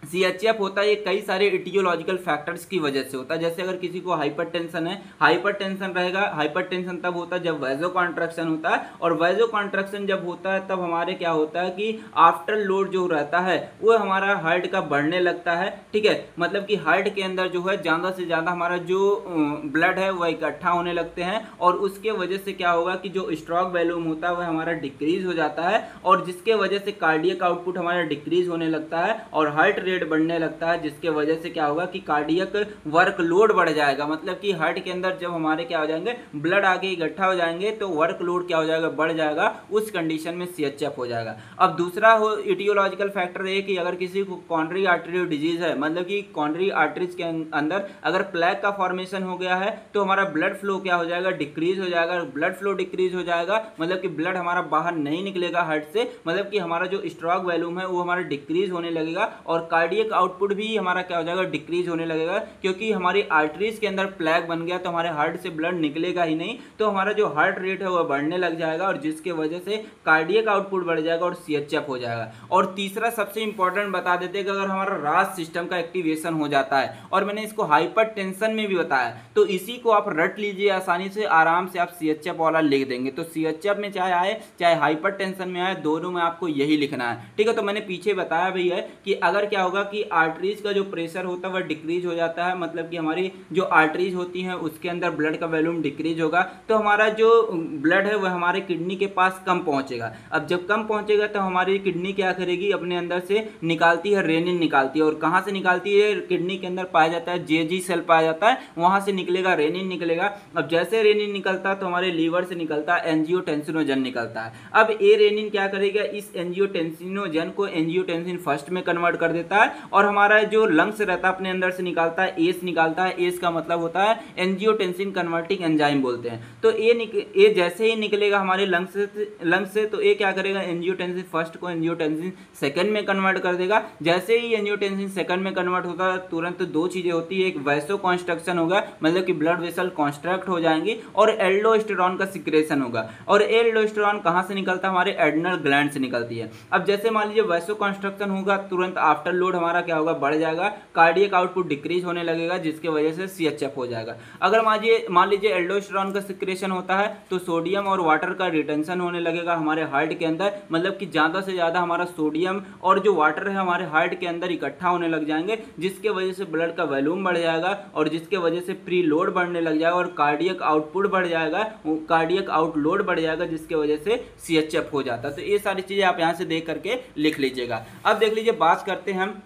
CHF होता है ये कई सारे इटियोलॉजिकल फैक्टर्स की वजह से होता है। जैसे अगर किसी को हाइपरटेंशन है, हाइपरटेंशन रहेगा, हाइपरटेंशन तब होता है जब वैजो कॉन्ट्रैक्शन होता है, और वैजो कॉन्ट्रैक्शन जब होता है तब हमारे क्या होता है कि आफ्टर लोड जो रहता है वो हमारा हार्ट का बढ़ने लगता है, ठीक है। मतलब कि हार्ट के अंदर जो है ज़्यादा से ज़्यादा हमारा जो ब्लड है वह इकट्ठा होने लगते हैं, और उसके वजह से क्या होगा कि जो स्ट्रोक वॉल्यूम होता है वह हमारा डिक्रीज हो जाता है, और जिसके वजह से कार्डियक आउटपुट हमारा डिक्रीज होने लगता है, और हार्ट रेट बढ़ने लगता है, जिसके वजह से क्या होगा कि कार्डियक वर्कलोड बढ़ जाएगा। मतलब कि हार्ट के अंदर जब हमारे क्या हो जाएंगे, ब्लड आगे इकट्ठा हो जाएंगे तो वर्कलोड क्या हो जाएगा, बढ़ जाएगा, उस कंडीशन में CHF हो जाएगा। अब दूसरा हो इटियोलॉजिकल फैक्टर है कि अगर किसी को कॉर्नरी आर्टरी डिजीज है, मतलब कि कॉर्नरी आर्टरीज के अंदर अगर प्लेग का फॉर्मेशन हो गया है तो हमारा ब्लड फ्लो क्या हो जाएगा, डिक्रीज हो जाएगा। ब्लड फ्लो डिक्रीज हो जाएगा मतलब कि ब्लड हमारा बाहर नहीं निकलेगा हार्ट से, मतलब कि हमारा जो स्ट्रोक वॉल्यूम है वो हमारा डिक्रीज होने लगेगा, और कार्डियक आउटपुट भी हमारा क्या हो जाएगा, डिक्रीज होने लगेगा। क्योंकि हमारी आर्टरीज के अंदर प्लेग बन गया तो हमारे हार्ट से ब्लड निकलेगा ही नहीं, तो हमारा जो हार्ट रेट है वह बढ़ने लग जाएगा, और जिसके वजह से कार्डियक आउटपुट बढ़ जाएगा और CHF हो जाएगा। और तीसरा सबसे इंपॉर्टेंट बता देते हैं कि अगर हमारा रास सिस्टम का एक्टिवेशन हो जाता है, और मैंने इसको हाइपरटेंशन में भी बताया, तो इसी को आप रट लीजिए आसानी से, आराम से आप CHF वाला लिख देंगे। तो CHF में चाहे आए चाहे हाइपरटेंशन में आए, दोनों में आपको यही लिखना है, ठीक है। तो मैंने पीछे बताया भी है कि अगर क्या होगा कि आर्टरीज का जो प्रेशर होता है वह डिक्रीज हो जाता है, मतलब कि हमारी जो आर्टरीज होती हैं उसके अंदर ब्लड का वॉल्यूम डिक्रीज होगा, तो हमारा जो ब्लड है वह हमारे किडनी के पास कम पहुंचेगा। अब जब कम पहुंचेगा तो हमारी किडनी क्या करेगी, अपने अंदर से निकालती है, रेनिन निकालती है। और कहाँ से निकालती है, किडनी के अंदर पाया जाता है JG सेल पाया जाता है, वहां से निकलेगा, रेनिन निकलेगा। अब जैसे रेनिन निकलता है तो हमारे लीवर से निकलता है एंजियोटेंसिनोजन निकलता है। अब ये रेनिन क्या करेगा, इस एंजियोटेंसिनोजन को एंजियोटेंसिन फर्स्ट में कन्वर्ट कर देता है, और हमारा जो लंग्स रहता है अपने अंदर से निकालता है, एस निकालता है। एस का मतलब होता है एंजियोटेंसिन कन्वर्टिंग एंजाइम बोलते हैं। तो ये जैसे ही निकलेगा हमारे लंग्स से तो ये क्या करेगा, एंजियोटेंसिन फर्स्ट को एंजियोटेंसिन सेकंड में कन्वर्ट कर देगा। जैसे ही एंजियोटेंसिन सेकंड में कन्वर्ट होता है तुरंत दो चीजें होती है, एक वैसो कॉन्स्ट्रक्शन होगा, मतलब कि ब्लड वेसल कॉन्स्ट्रक्ट हो जाएंगे, और एल्डोस्टेरॉन का सिक्रेशन होगा। और एल्डोस्टेरॉन कहां से निकलता है, हमारे एड्रिनल ग्लैंड से निकलती है। अब जैसे मान लीजिए वैसो कॉन्स्ट्रक्शन होगा, तुरंत आफ्टर लोड हमारा क्या होगा, बढ़ जाएगा, कार्डियक आउटपुट डिक्रीज होने लगेगा, जिसके वजह से CHF हो जाएगा। अगर मान लीजिए एल्डोस्टेरॉन का सिक्रेशन होता है तो सोडियम और वाटर का रिटेंशन होने लगेगा हमारे हार्ट के अंदर, मतलब कि ज़्यादा से ज़्यादा हमारा सोडियम और जो वाटर है हमारे हार्ट के अंदर इकट्ठा होने लग जाएंगे, जिसके वजह से ब्लड का वॉल्यूम बढ़ जाएगा, और जिसके वजह से प्री लोड बढ़ने लग जाएगा, और कार्डियक आउटपुट बढ़ जाएगा, कार्डियक आउटलोड बढ़ जाएगा, जिसके वजह से CHF हो जाता है। तो ये सारी चीज़ें आप यहाँ से देख करके लिख लीजिएगा। अब देख लीजिए, बात करते हैं हम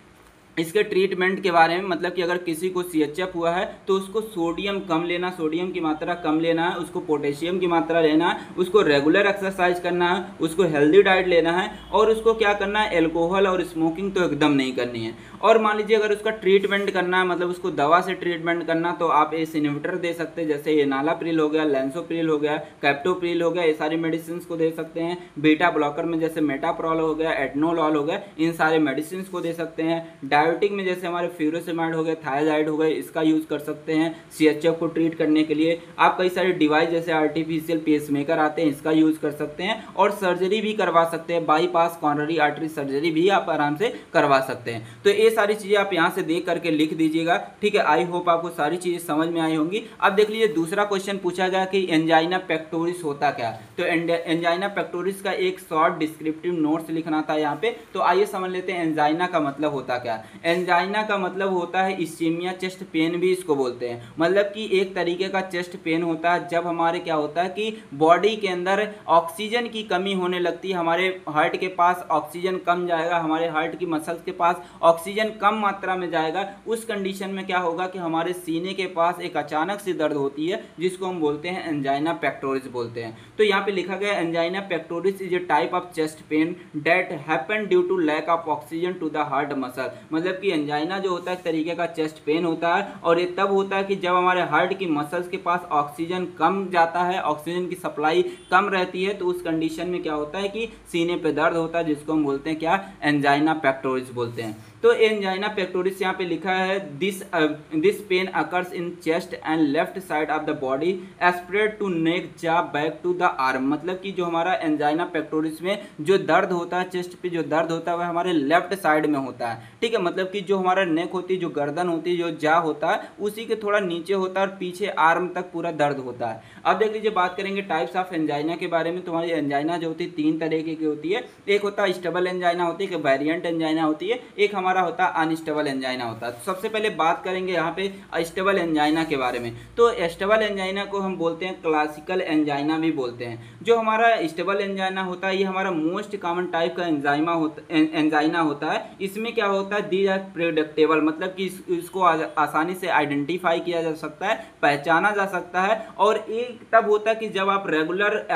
इसके ट्रीटमेंट के बारे में। मतलब कि अगर किसी को CHF हुआ है तो उसको सोडियम कम लेना, सोडियम की मात्रा कम लेना है, उसको पोटेशियम की मात्रा लेना है, उसको रेगुलर एक्सरसाइज करना है, उसको हेल्दी डाइट लेना है, और उसको क्या करना है, एल्कोहल और स्मोकिंग तो एकदम नहीं करनी है। और मान लीजिए अगर उसका ट्रीटमेंट करना है, मतलब उसको दवा से ट्रीटमेंट करना, तो आप एस इनहिबिटर दे सकते हैं, जैसे ये एनालाप्रिल हो गया, लैंसोप्रिल हो गया, कैप्टोप्रिल हो गया, ये सारी मेडिसिन को दे सकते हैं। बीटा ब्लॉकर में जैसे मेटाप्रोल हो गया, एटनोलॉल हो गया, इन सारे मेडिसिन को दे सकते हैं। बायोटिक में जैसे हमारे फ्यूरोसेमाइड हो गए, थायराइड हो गए, इसका यूज़ कर सकते हैं CHF को ट्रीट करने के लिए। आप कई सारे डिवाइस जैसे आर्टिफिशियल पेसमेकर आते हैं, इसका यूज़ कर सकते हैं और सर्जरी भी करवा सकते हैं। बाईपास कॉर्नरी आर्टरी सर्जरी भी आप आराम से करवा सकते हैं। तो ये सारी चीज़ें आप यहाँ से देख करके लिख दीजिएगा, ठीक है। आई होप आपको सारी चीज़ें समझ में आई होंगी। अब देख लीजिए दूसरा क्वेश्चन पूछा गया कि एंजाइना पेक्टोरिस होता क्या। तो एंजाइना पेक्टोरिस का एक शॉर्ट डिस्क्रिप्टिव नोट्स लिखना था यहाँ पे। तो आइए समझ लेते हैं एंजाइना का मतलब होता क्या। एंजाइना का मतलब होता है इस्चेमिया, चेस्ट पेन भी इसको बोलते हैं। मतलब कि एक तरीके का चेस्ट पेन होता है जब हमारे क्या होता है कि बॉडी के अंदर ऑक्सीजन की कमी होने लगती है, हमारे हार्ट के पास ऑक्सीजन कम जाएगा, हमारे हार्ट की मसल्स के पास ऑक्सीजन कम मात्रा में जाएगा। उस कंडीशन में क्या होगा कि हमारे सीने के पास एक अचानक सी दर्द होती है जिसको हम बोलते हैं एंजाइना पेक्टोरिस बोलते हैं। तो यहाँ पे लिखा गया angina pectoris is a type of chest pain that happen due to lack of oxygen to the heart muscle. मतलब कि एंजाइना जो होता है एक तरीके का चेस्ट पेन होता है और ये तब होता है कि जब हमारे हार्ट की मसल्स के पास ऑक्सीजन कम जाता है, ऑक्सीजन की सप्लाई कम रहती है, तो उस कंडीशन में क्या होता है कि सीने पे दर्द होता है जिसको हम बोलते हैं क्या, एंजाइना पेक्टोरिस बोलते हैं। तो एंजाइना पेक्टोरिस यहाँ पे लिखा है this pain occurs in chest and left side of the body spread to neck jaw back to the arm. मतलब कि जो हमारा एंजाइना पेक्टोरिस में जो दर्द होता है, चेस्ट पे जो दर्द होता है वह हमारे लेफ्ट साइड में होता है, ठीक है। मतलब कि जो हमारा नेक होती है, जो गर्दन होती है, जो जा होता है उसी के थोड़ा नीचे होता है और पीछे आर्म तक पूरा दर्द होता है। अब देख लीजिए बात करेंगे टाइप्स ऑफ एंजाइना के बारे में। तुम्हारी एंजाइना जो होती है 3 तरीके की होती है। एक होता है स्टेबल एंजाइना होती है, एक वेरिएंट एंजाइना होती है, एक हमारा होता है अनस्टेबल एंजाइना होता है। तो सबसे पहले बात करेंगे यहाँ पे स्टेबल एंजाइना के बारे में। तो स्टेबल एंजाइना को हम बोलते हैं क्लासिकल एंजाइना भी बोलते हैं। जो हमारा स्टेबल एंजाइना होता है ये हमारा मोस्ट कॉमन टाइप का एंजाइना होता है। इसमें क्या होता है, दीज आर प्रेडिक्टेबल, मतलब कि इसको आसानी से आइडेंटिफाई किया जा सकता है, पहचाना जा सकता है। और एक तब होता है कि जब आप रेगुलर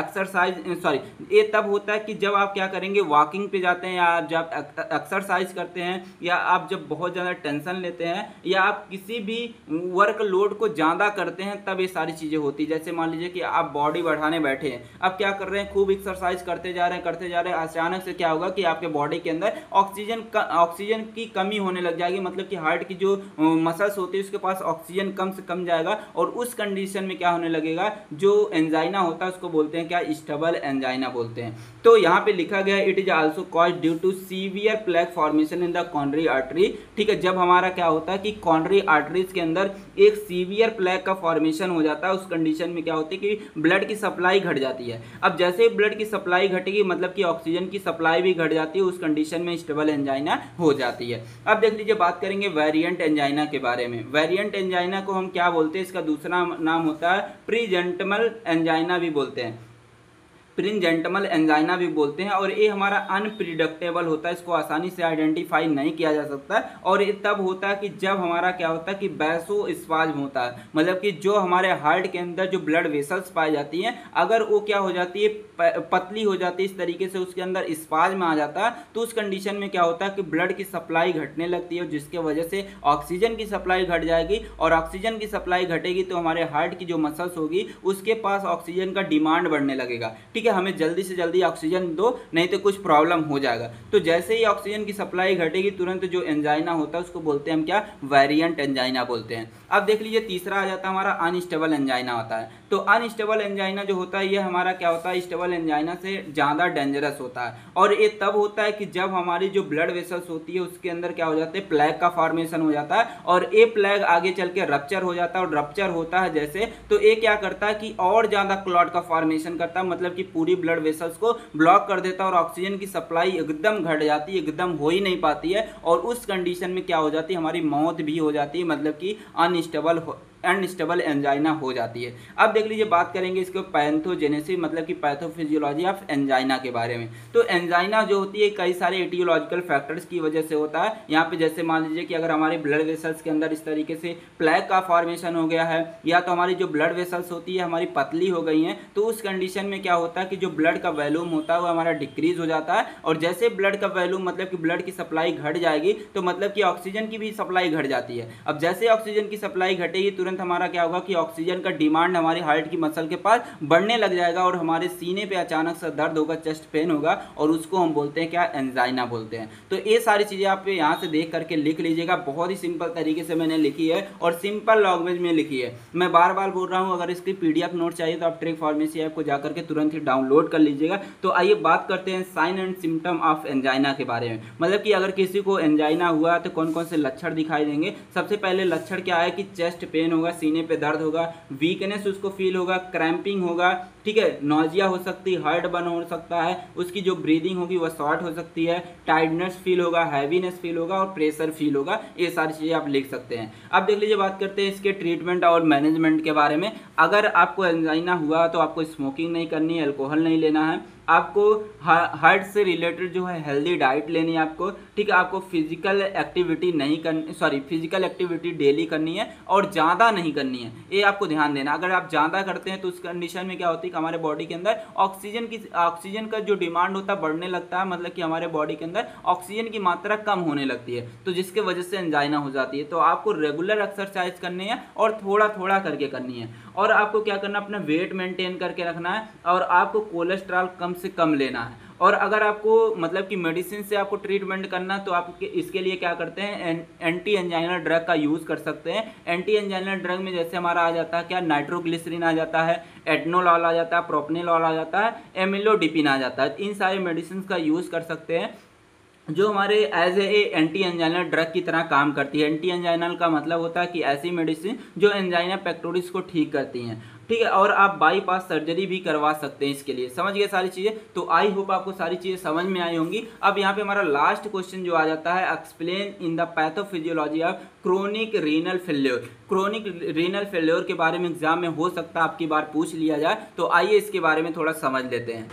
ये तब होता है कि जब आप क्या करेंगे, वॉकिंग पे जाते हैं या जब एक्सरसाइज करते हैं या आप जब बहुत ज़्यादा टेंशन लेते हैं या आप किसी भी वर्क लोड को ज़्यादा करते हैं तब ये सारी चीज़ें होती है। जैसे मान लीजिए कि आप बॉडी बढ़ाने बैठे हैं, अब क्या कर रहे हैं, खूब एक्सरसाइज करते जा रहे हैं, अचानक से क्या होगा कि आपके बॉडी के अंदर ऑक्सीजन की कमी होने लग जाएगी। मतलब कि हार्ट की जो मसल्स होती है उसके पास ऑक्सीजन कम से कम जाएगा और उस कंडीशन में क्या होने लगेगा, जो एंजाइना होता है उसको बोलते हैं क्या, स्टेबल एंजाइना बोलते हैं। तो यहाँ पे लिखा गया it is also caused due to severe plaque formation in the coronary artery, ठीक है। जब हमारा क्या होता है कि कॉर्नरी आर्टरीज के अंदर एक सीवियर प्लेग का फॉर्मेशन हो जाता है, उस कंडीशन में क्या होती है कि ब्लड की सप्लाई घट जाती है। अब जैसे ही ब्लड की सप्लाई घटेगी मतलब कि ऑक्सीजन की सप्लाई भी घट जाती है, उस कंडीशन में स्टेबल एंजाइना हो जाती है। अब देख लीजिए बात करेंगे वेरिएंट एंजाइना के बारे में। वेरिएंट एंजाइना को हम क्या बोलते हैं, इसका दूसरा नाम होता है प्रीजेंटमल एंजाइना भी बोलते हैं, प्रिंजेंटमल एंजाइना भी बोलते हैं। और ये हमारा अनप्रिडिक्टेबल होता है, इसको आसानी से आइडेंटिफाई नहीं किया जा सकता। और ये तब होता है कि जब हमारा क्या होता है कि वैसोस्पाज्म होता है, मतलब कि जो हमारे हार्ट के अंदर जो ब्लड वेसल्स पाई जाती हैं अगर वो क्या हो जाती है, पतली हो जाती है, इस तरीके से उसके अंदर स्पाज्म आ जाता है, तो उस कंडीशन में क्या होता है कि ब्लड की सप्लाई घटने लगती है, जिसके वजह से ऑक्सीजन की सप्लाई घट जाएगी। और ऑक्सीजन की सप्लाई घटेगी तो हमारे हार्ट की जो मसल्स होगी उसके पास ऑक्सीजन का डिमांड बढ़ने लगेगा, ठीक है। हमें जल्दी से जल्दी ऑक्सीजन दो, नहीं तो कुछ प्रॉब्लम हो जाएगा। तो जैसे ही ऑक्सीजन की सप्लाई घटेगी तुरंत जो एंजाइना होता है उसको बोलते हैं हम क्या, वेरिएंट एंजाइना बोलते हैं। अब देख लीजिए तीसरा आ जाता है हमारा अनस्टेबल एंजाइना होता है। तो अनस्टेबल एंजाइना जो होता है ये हमारा क्या होता है, स्टेबल एंजाइना से ज़्यादा डेंजरस होता है। और ये तब होता है कि जब हमारी जो ब्लड वेसल्स होती है उसके अंदर क्या हो जाते हैं, प्लेग का फॉर्मेशन हो जाता है और ये प्लेग आगे चल के रप्चर हो जाता है। और रप्चर होता है जैसे, तो ये क्या करता है कि और ज़्यादा क्लॉट का फॉर्मेशन करता है, मतलब कि पूरी ब्लड वेसल्स को ब्लॉक कर देता है और ऑक्सीजन की सप्लाई एकदम घट जाती है, एकदम हो ही नहीं पाती है। और उस कंडीशन में क्या हो जाती है, हमारी मौत भी हो जाती है, मतलब कि अनस्टेबल एंजाइना हो जाती है। अब देख लीजिए बात करेंगे इसके पैथोजेनेसिस, मतलब कि पैथोफिजियोलॉजी ऑफ एंजाइना के बारे में। तो एंजाइना जो होती है कई सारे एटियोलॉजिकल फैक्टर्स की वजह से होता है। यहाँ पे जैसे मान लीजिए कि अगर हमारे ब्लड वेसल्स के अंदर इस तरीके से प्लेग का फॉर्मेशन हो गया है, या तो हमारी जो ब्लड वेसल्स होती है हमारी पतली हो गई हैं, तो उस कंडीशन में क्या होता है कि जो ब्लड का वॉल्यूम होता है वो हमारा डिक्रीज हो जाता है। और जैसे ब्लड का वॉल्यूम मतलब कि ब्लड की सप्लाई घट जाएगी तो मतलब कि ऑक्सीजन की भी सप्लाई घट जाती है। अब जैसे ऑक्सीजन की सप्लाई घटेगी तुरंत तुरंत हमारा क्या होगा कि ऑक्सीजन का डिमांड हमारे हार्ट की मसल के पास बढ़ने लग जाएगा और हमारे सीने पे अचानक से दर्द होगा, चेस्ट पेन होगा और उसको हम बोलते हैं क्या, एंजाइना बोलते हैं। तो ये सारी चीज़ें आप यहाँ से देख करके लिख लीजिएगा, बहुत ही सिंपल तरीके से मैंने लिखी है और सिंपल लैंग्वेज में लिखी है। मैं बार बार बोल रहा हूँ, अगर इसकी PDF नोट चाहिए तो आप ट्रिक फार्मेसी ऐप को जाकर के तुरंत ही डाउनलोड कर लीजिएगा। तो आइए बात करते हैं sign and symptom of angina के बारे में। मतलब कि अगर किसी को एंजाइना हुआ तो कौन कौन से लक्षण दिखाई देंगे। सबसे पहले लक्षण क्या है कि चेस्ट पेन होगा, सीने पे दर्द होगा, वीकनेस उसको फील होगा, क्रैम्पिंग होगा, ठीक है, नोजिया हो सकती है, हार्ट बर्न हो सकता है, उसकी जो ब्रीदिंग होगी वो शॉर्ट हो सकती है, टाइटनेस फील होगा, हैवीनेस फील होगा और प्रेशर फील होगा। ये सारी चीज़ें आप लिख सकते हैं। अब देख लीजिए, बात करते हैं इसके ट्रीटमेंट और मैनेजमेंट के बारे में। अगर आपको एंजाइना हुआ तो आपको स्मोकिंग नहीं करनी है, अल्कोहल नहीं लेना है, आपको हार्ट से रिलेटेड जो है हेल्दी डाइट लेनी है आपको, ठीक है, आपको फिजिकल एक्टिविटी नहीं करनी, फिजिकल एक्टिविटी डेली करनी है और ज़्यादा नहीं करनी है, ये आपको ध्यान देना। अगर आप ज़्यादा करते हैं तो उस कंडीशन में क्या होती है कि हमारे बॉडी के अंदर ऑक्सीजन का जो डिमांड होता है बढ़ने लगता है, मतलब कि हमारे बॉडी के अंदर ऑक्सीजन की मात्रा कम होने लगती है, तो जिसके वजह से एंजाइना हो जाती है। तो आपको रेगुलर एक्सरसाइज करनी है और थोड़ा थोड़ा करके करनी है और आपको क्या करना, अपना वेट मेंटेन करके रखना है और आपको कोलेस्ट्रॉल कम से कम लेना है। और अगर आपको मतलब कि मेडिसिन से आपको ट्रीटमेंट करना तो आप इसके लिए क्या करते हैं, एंटी एंजाइनल ड्रग का यूज़ कर सकते हैं। एंटी एंजाइनल ड्रग में जैसे हमारा आ जाता है क्या, नाइट्रोग्लिसरीन आ जाता है, एटनोलॉल आ जाता है, प्रोपनेलॉल आ जाता है, एमिलोडिपिन आ जाता है। इन सारे मेडिसिन का यूज़ कर सकते हैं जो हमारे as a anti anginal drug की तरह काम करती है। एंटी एंजाइनल का मतलब होता है कि ऐसी मेडिसिन जो एंजाइना पेक्टोरिस को ठीक करती हैं, ठीक है, और आप बाईपास सर्जरी भी करवा सकते हैं इसके लिए। समझ गए सारी चीज़ें। तो आई होप आपको सारी चीज़ें समझ में आई होंगी। अब यहाँ पे हमारा लास्ट क्वेश्चन जो आ जाता है, explain in the pathophysiology of chronic renal failure. Chronic renal failure के बारे में एग्जाम में हो सकता है आपकी बार पूछ लिया जाए, तो आइए इसके बारे में थोड़ा समझ लेते हैं।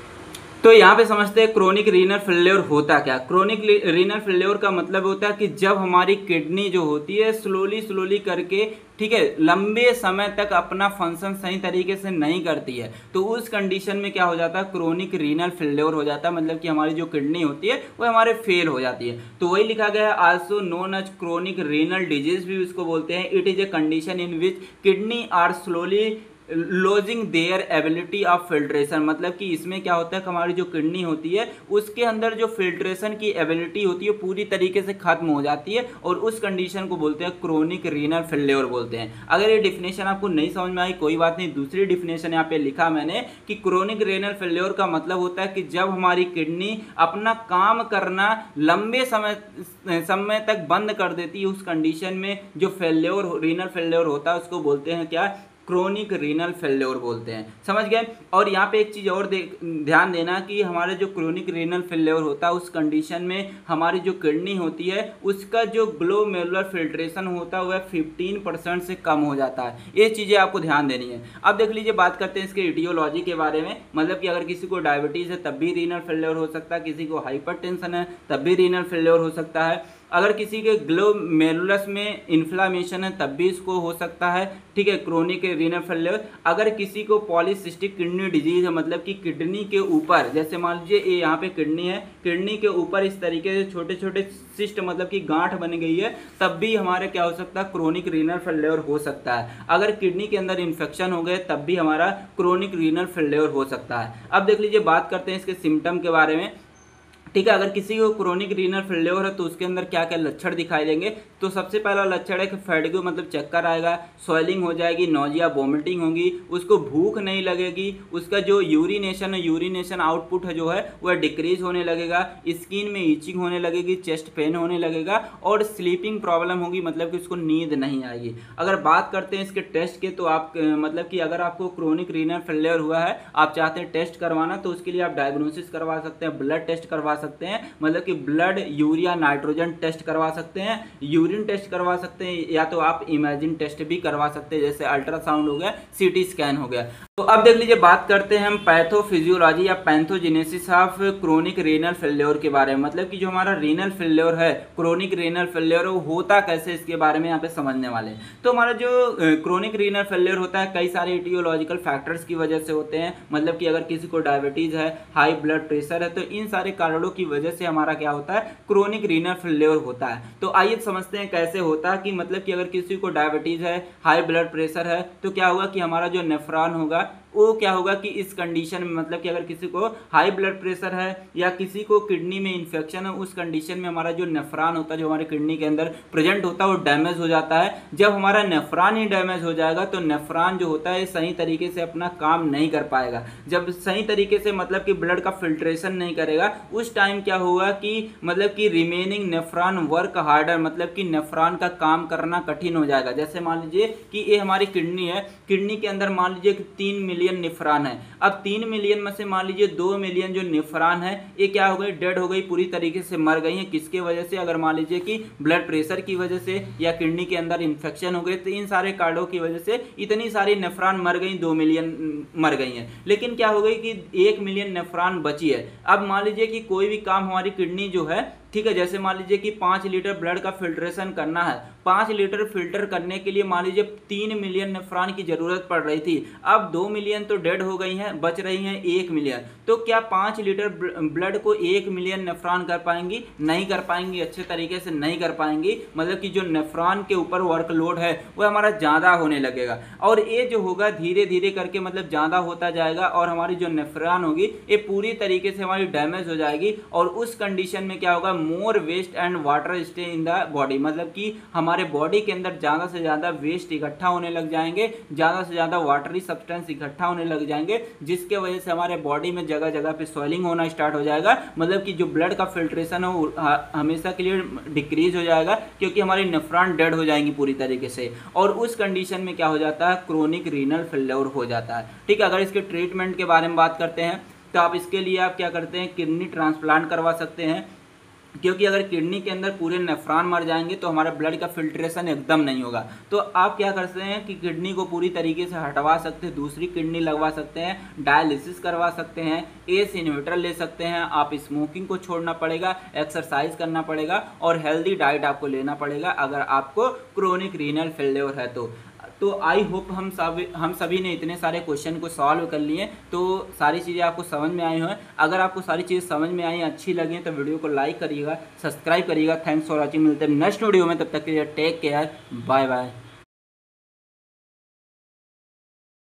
तो यहाँ पे समझते हैं क्रोनिक रीनल फेल्योर होता क्या। क्रोनिक रीनल फेल्योर का मतलब होता है कि जब हमारी किडनी जो होती है स्लोली करके, ठीक है, लंबे समय तक अपना फंक्शन सही तरीके से नहीं करती है, तो उस कंडीशन में क्या हो जाता है, क्रोनिक रीनल फेल्योर हो जाता है। मतलब कि हमारी जो किडनी होती है वो हमारे फेल हो जाती है। तो वही लिखा गया है, also known as chronic renal disease भी उसको बोलते हैं। It is a condition in which kidney are slowly losing their ability of filtration. मतलब कि इसमें क्या होता है कि हमारी जो किडनी होती है उसके अंदर जो फिल्ट्रेशन की एबिलिटी होती है पूरी तरीके से खत्म हो जाती है और उस कंडीशन को बोलते हैं क्रोनिक रीनल फेल्योर बोलते हैं। अगर ये डिफिनेशन आपको नहीं समझ में आई कोई बात नहीं, दूसरी डिफिनेशन यहाँ पे लिखा मैंने कि क्रोनिक रीनल फेल्योर का मतलब होता है कि जब हमारी किडनी अपना काम करना लंबे समय तक बंद कर देती है, उस कंडीशन में जो रीनल फेल्योर होता है उसको बोलते हैं क्या, क्रोनिक रीनल फेल्योर बोलते हैं। समझ गए। और यहाँ पे एक चीज़ और ध्यान देना कि हमारे जो क्रोनिक रीनल फेल्योर होता है उस कंडीशन में हमारी जो किडनी होती है उसका जो ग्लोमेरुलर फिल्ट्रेशन होता है वह 15% से कम हो जाता है। ये चीज़ें आपको ध्यान देनी है। अब देख लीजिए, बात करते हैं इसके इटियोलॉजी के बारे में। मतलब कि अगर किसी को डायबिटीज़ है तब भी रीनल फेल्योर हो सकता है, किसी को हाइपरटेंशन है तब भी रीनल फेल्योर हो सकता है, अगर किसी के ग्लोमेरुलस में इन्फ्लामेशन है तब भी इसको हो सकता है, ठीक है, क्रोनिक रीनल फेल्योर। अगर किसी को पॉलीसिस्टिक किडनी डिजीज है, मतलब कि किडनी के ऊपर, जैसे मान लीजिए ये यहाँ पे किडनी है, किडनी के ऊपर इस तरीके से छोटे छोटे सिस्ट मतलब कि गांठ बन गई है, तब भी हमारे क्या हो सकता है, क्रोनिक रीनल फेल्योर हो सकता है। अगर किडनी के अंदर इन्फेक्शन हो गए तब भी हमारा क्रोनिक रीनल फेल्योर हो सकता है। अब देख लीजिए, बात करते हैं इसके सिम्टम के बारे में। ठीक है, अगर किसी को क्रोनिक रीनल फेल्योर है तो उसके अंदर क्या क्या लक्षण दिखाई देंगे। तो सबसे पहला लक्षण है कि फैटिग मतलब चक्कर आएगा, स्वेलिंग हो जाएगी, नोजिया वोमिटिंग होगी, उसको भूख नहीं लगेगी, उसका जो यूरिनेशन आउटपुट है जो है वह डिक्रीज होने लगेगा, स्किन में ईचिंग होने लगेगी, चेस्ट पेन होने लगेगा और स्लीपिंग प्रॉब्लम होगी, मतलब कि उसको नींद नहीं आएगी। अगर बात करते हैं इसके टेस्ट के, तो आप मतलब कि अगर आपको क्रोनिक रीनल फेल्योर हुआ है, आप चाहते हैं टेस्ट करवाना, तो उसके लिए आप डायग्नोसिस करवा सकते हैं, ब्लड टेस्ट करवा सकते हैं, मतलब कि ब्लड यूरिया नाइट्रोजन टेस्ट करवा सकते हैं, यूरिन टेस्ट करवा सकते हैं, या तो आप इमेजिन टेस्ट भी करवा सकते हैं, जैसे अल्ट्रासाउंड हो गया, सीटी स्कैन हो गया। तो अब देख लीजिए, बात करते हैं हम पैथोफिजियोलॉजी या pathogenesis of chronic renal failure के बारे में। मतलब कि जो हमारा रीनल फेल्योर है, क्रोनिक रीनल फेल्योर, वो होता कैसे, इसके बारे में यहाँ पे समझने वाले हैं। तो हमारा जो क्रोनिक रीनल फेल्योर होता है कई सारे इटियोलॉजिकल फैक्टर्स की वजह से होते हैं। मतलब कि अगर किसी को डायबिटीज है, हाई ब्लड प्रेशर है, तो इन सारे कारणों कार्डों की वजह से हमारा क्या होता है, क्रोनिक रीनल फेल्योर होता है। तो आइए समझते हैं कैसे होता है कि मतलब कि अगर किसी को डायबिटीज है, हाई ब्लड प्रेशर है, तो क्या होगा कि हमारा जो नेफ्रॉन होगा वो क्या होगा कि इस कंडीशन में, मतलब कि अगर किसी को हाई ब्लड प्रेशर है या किसी को किडनी में इन्फेक्शन है, उस कंडीशन में हमारा जो नेफ्रॉन होता है, जो हमारे किडनी के अंदर प्रेजेंट होता है, वो डैमेज हो जाता है। जब हमारा नेफ्रॉन ही डैमेज हो जाएगा तो नेफ्रॉन जो होता है सही तरीके से अपना काम नहीं कर पाएगा। जब सही तरीके से मतलब कि ब्लड का फिल्ट्रेशन नहीं करेगा, उस टाइम क्या होगा कि मतलब कि रिमेनिंग नेफ्रॉन वर्क हार्डर, मतलब कि नेफ्रॉन का काम करना कठिन हो जाएगा। जैसे मान लीजिए कि ये हमारी किडनी है, किडनी के अंदर मान लीजिए कि 3 मिलियन नेफ्रॉन है। अब 3 मिलियन में से मान लीजिए 2 मिलियन जो नेफ्रॉन है ये क्या हो गई, डेड हो गई, पूरी तरीके से मर गई है। किसके वजह से, अगर मान लीजिए कि ब्लड प्रेशर की वजह से या किडनी के अंदर इंफेक्शन हो गए, तो इन सारे कार्डों की वजह से इतनी सारी नेफ्रॉन मर गई, 2 मिलियन मर गई हैं। लेकिन क्या हो गई कि 1 मिलियन नेफ्रॉन बची है। अब मान लीजिए कि कोई भी काम हमारी किडनी जो है, ठीक है, जैसे मान लीजिए कि 5 लीटर ब्लड का फिल्ट्रेशन करना है, 5 लीटर फिल्टर करने के लिए मान लीजिए 3 मिलियन नेफ्रॉन की जरूरत पड़ रही थी। अब 2 मिलियन तो डेड हो गई हैं, बच रही हैं 1 मिलियन। तो क्या 5 लीटर ब्लड को 1 मिलियन नेफ्रॉन कर पाएंगी? नहीं कर पाएंगी, अच्छे तरीके से नहीं कर पाएंगी। मतलब कि जो नेफ्रॉन के ऊपर वर्कलोड है वो हमारा ज़्यादा होने लगेगा, और ये जो होगा धीरे धीरे करके मतलब ज़्यादा होता जाएगा, और हमारी जो नेफ्रॉन होगी ये पूरी तरीके से हमारी डैमेज हो जाएगी। और उस कंडीशन में क्या होगा, more waste and water stay in the body, मतलब कि हमारे बॉडी के अंदर ज़्यादा से ज़्यादा वेस्ट इकट्ठा होने लग जाएंगे, ज़्यादा से ज़्यादा वाटरी सब्सटेंस इकट्ठा होने लग जाएंगे, जिसके वजह से हमारे बॉडी में जगह जगह पे स्वेलिंग होना स्टार्ट हो जाएगा। मतलब कि जो ब्लड का फिल्ट्रेशन है वो हमेशा के लिए डिक्रीज हो जाएगा, क्योंकि हमारी नेफ्रॉन डेड हो जाएंगी पूरी तरीके से। और उस कंडीशन में क्या हो जाता है, क्रोनिक रीनल फेल्योर हो जाता है। ठीक है, अगर इसके ट्रीटमेंट के बारे में बात करते हैं तो आप इसके लिए आप क्या करते हैं, किडनी ट्रांसप्लांट करवा सकते हैं, क्योंकि अगर किडनी के अंदर पूरे नेफ्रॉन मर जाएंगे तो हमारा ब्लड का फिल्ट्रेशन एकदम नहीं होगा। तो आप क्या कर सकते हैं कि किडनी को पूरी तरीके से हटवा सकते हैं, दूसरी किडनी लगवा सकते हैं, डायलिसिस करवा सकते हैं, एस इन्हिबिटर ले सकते हैं, आप स्मोकिंग को छोड़ना पड़ेगा, एक्सरसाइज करना पड़ेगा, और हेल्दी डाइट आपको लेना पड़ेगा अगर आपको क्रोनिक रीनल फेल्योर है तो आई होप हम सभी ने इतने सारे क्वेश्चन को सॉल्व कर लिए, तो सारी चीज़ें आपको समझ में आई हैं। अगर आपको सारी चीज़ें समझ में आई, अच्छी लगी, तो वीडियो को लाइक करिएगा, सब्सक्राइब करिएगा। थैंक्स फॉर वॉचिंग, मिलते हैं नेक्स्ट वीडियो में, तब तक के लिए टेक केयर, बाय बाय।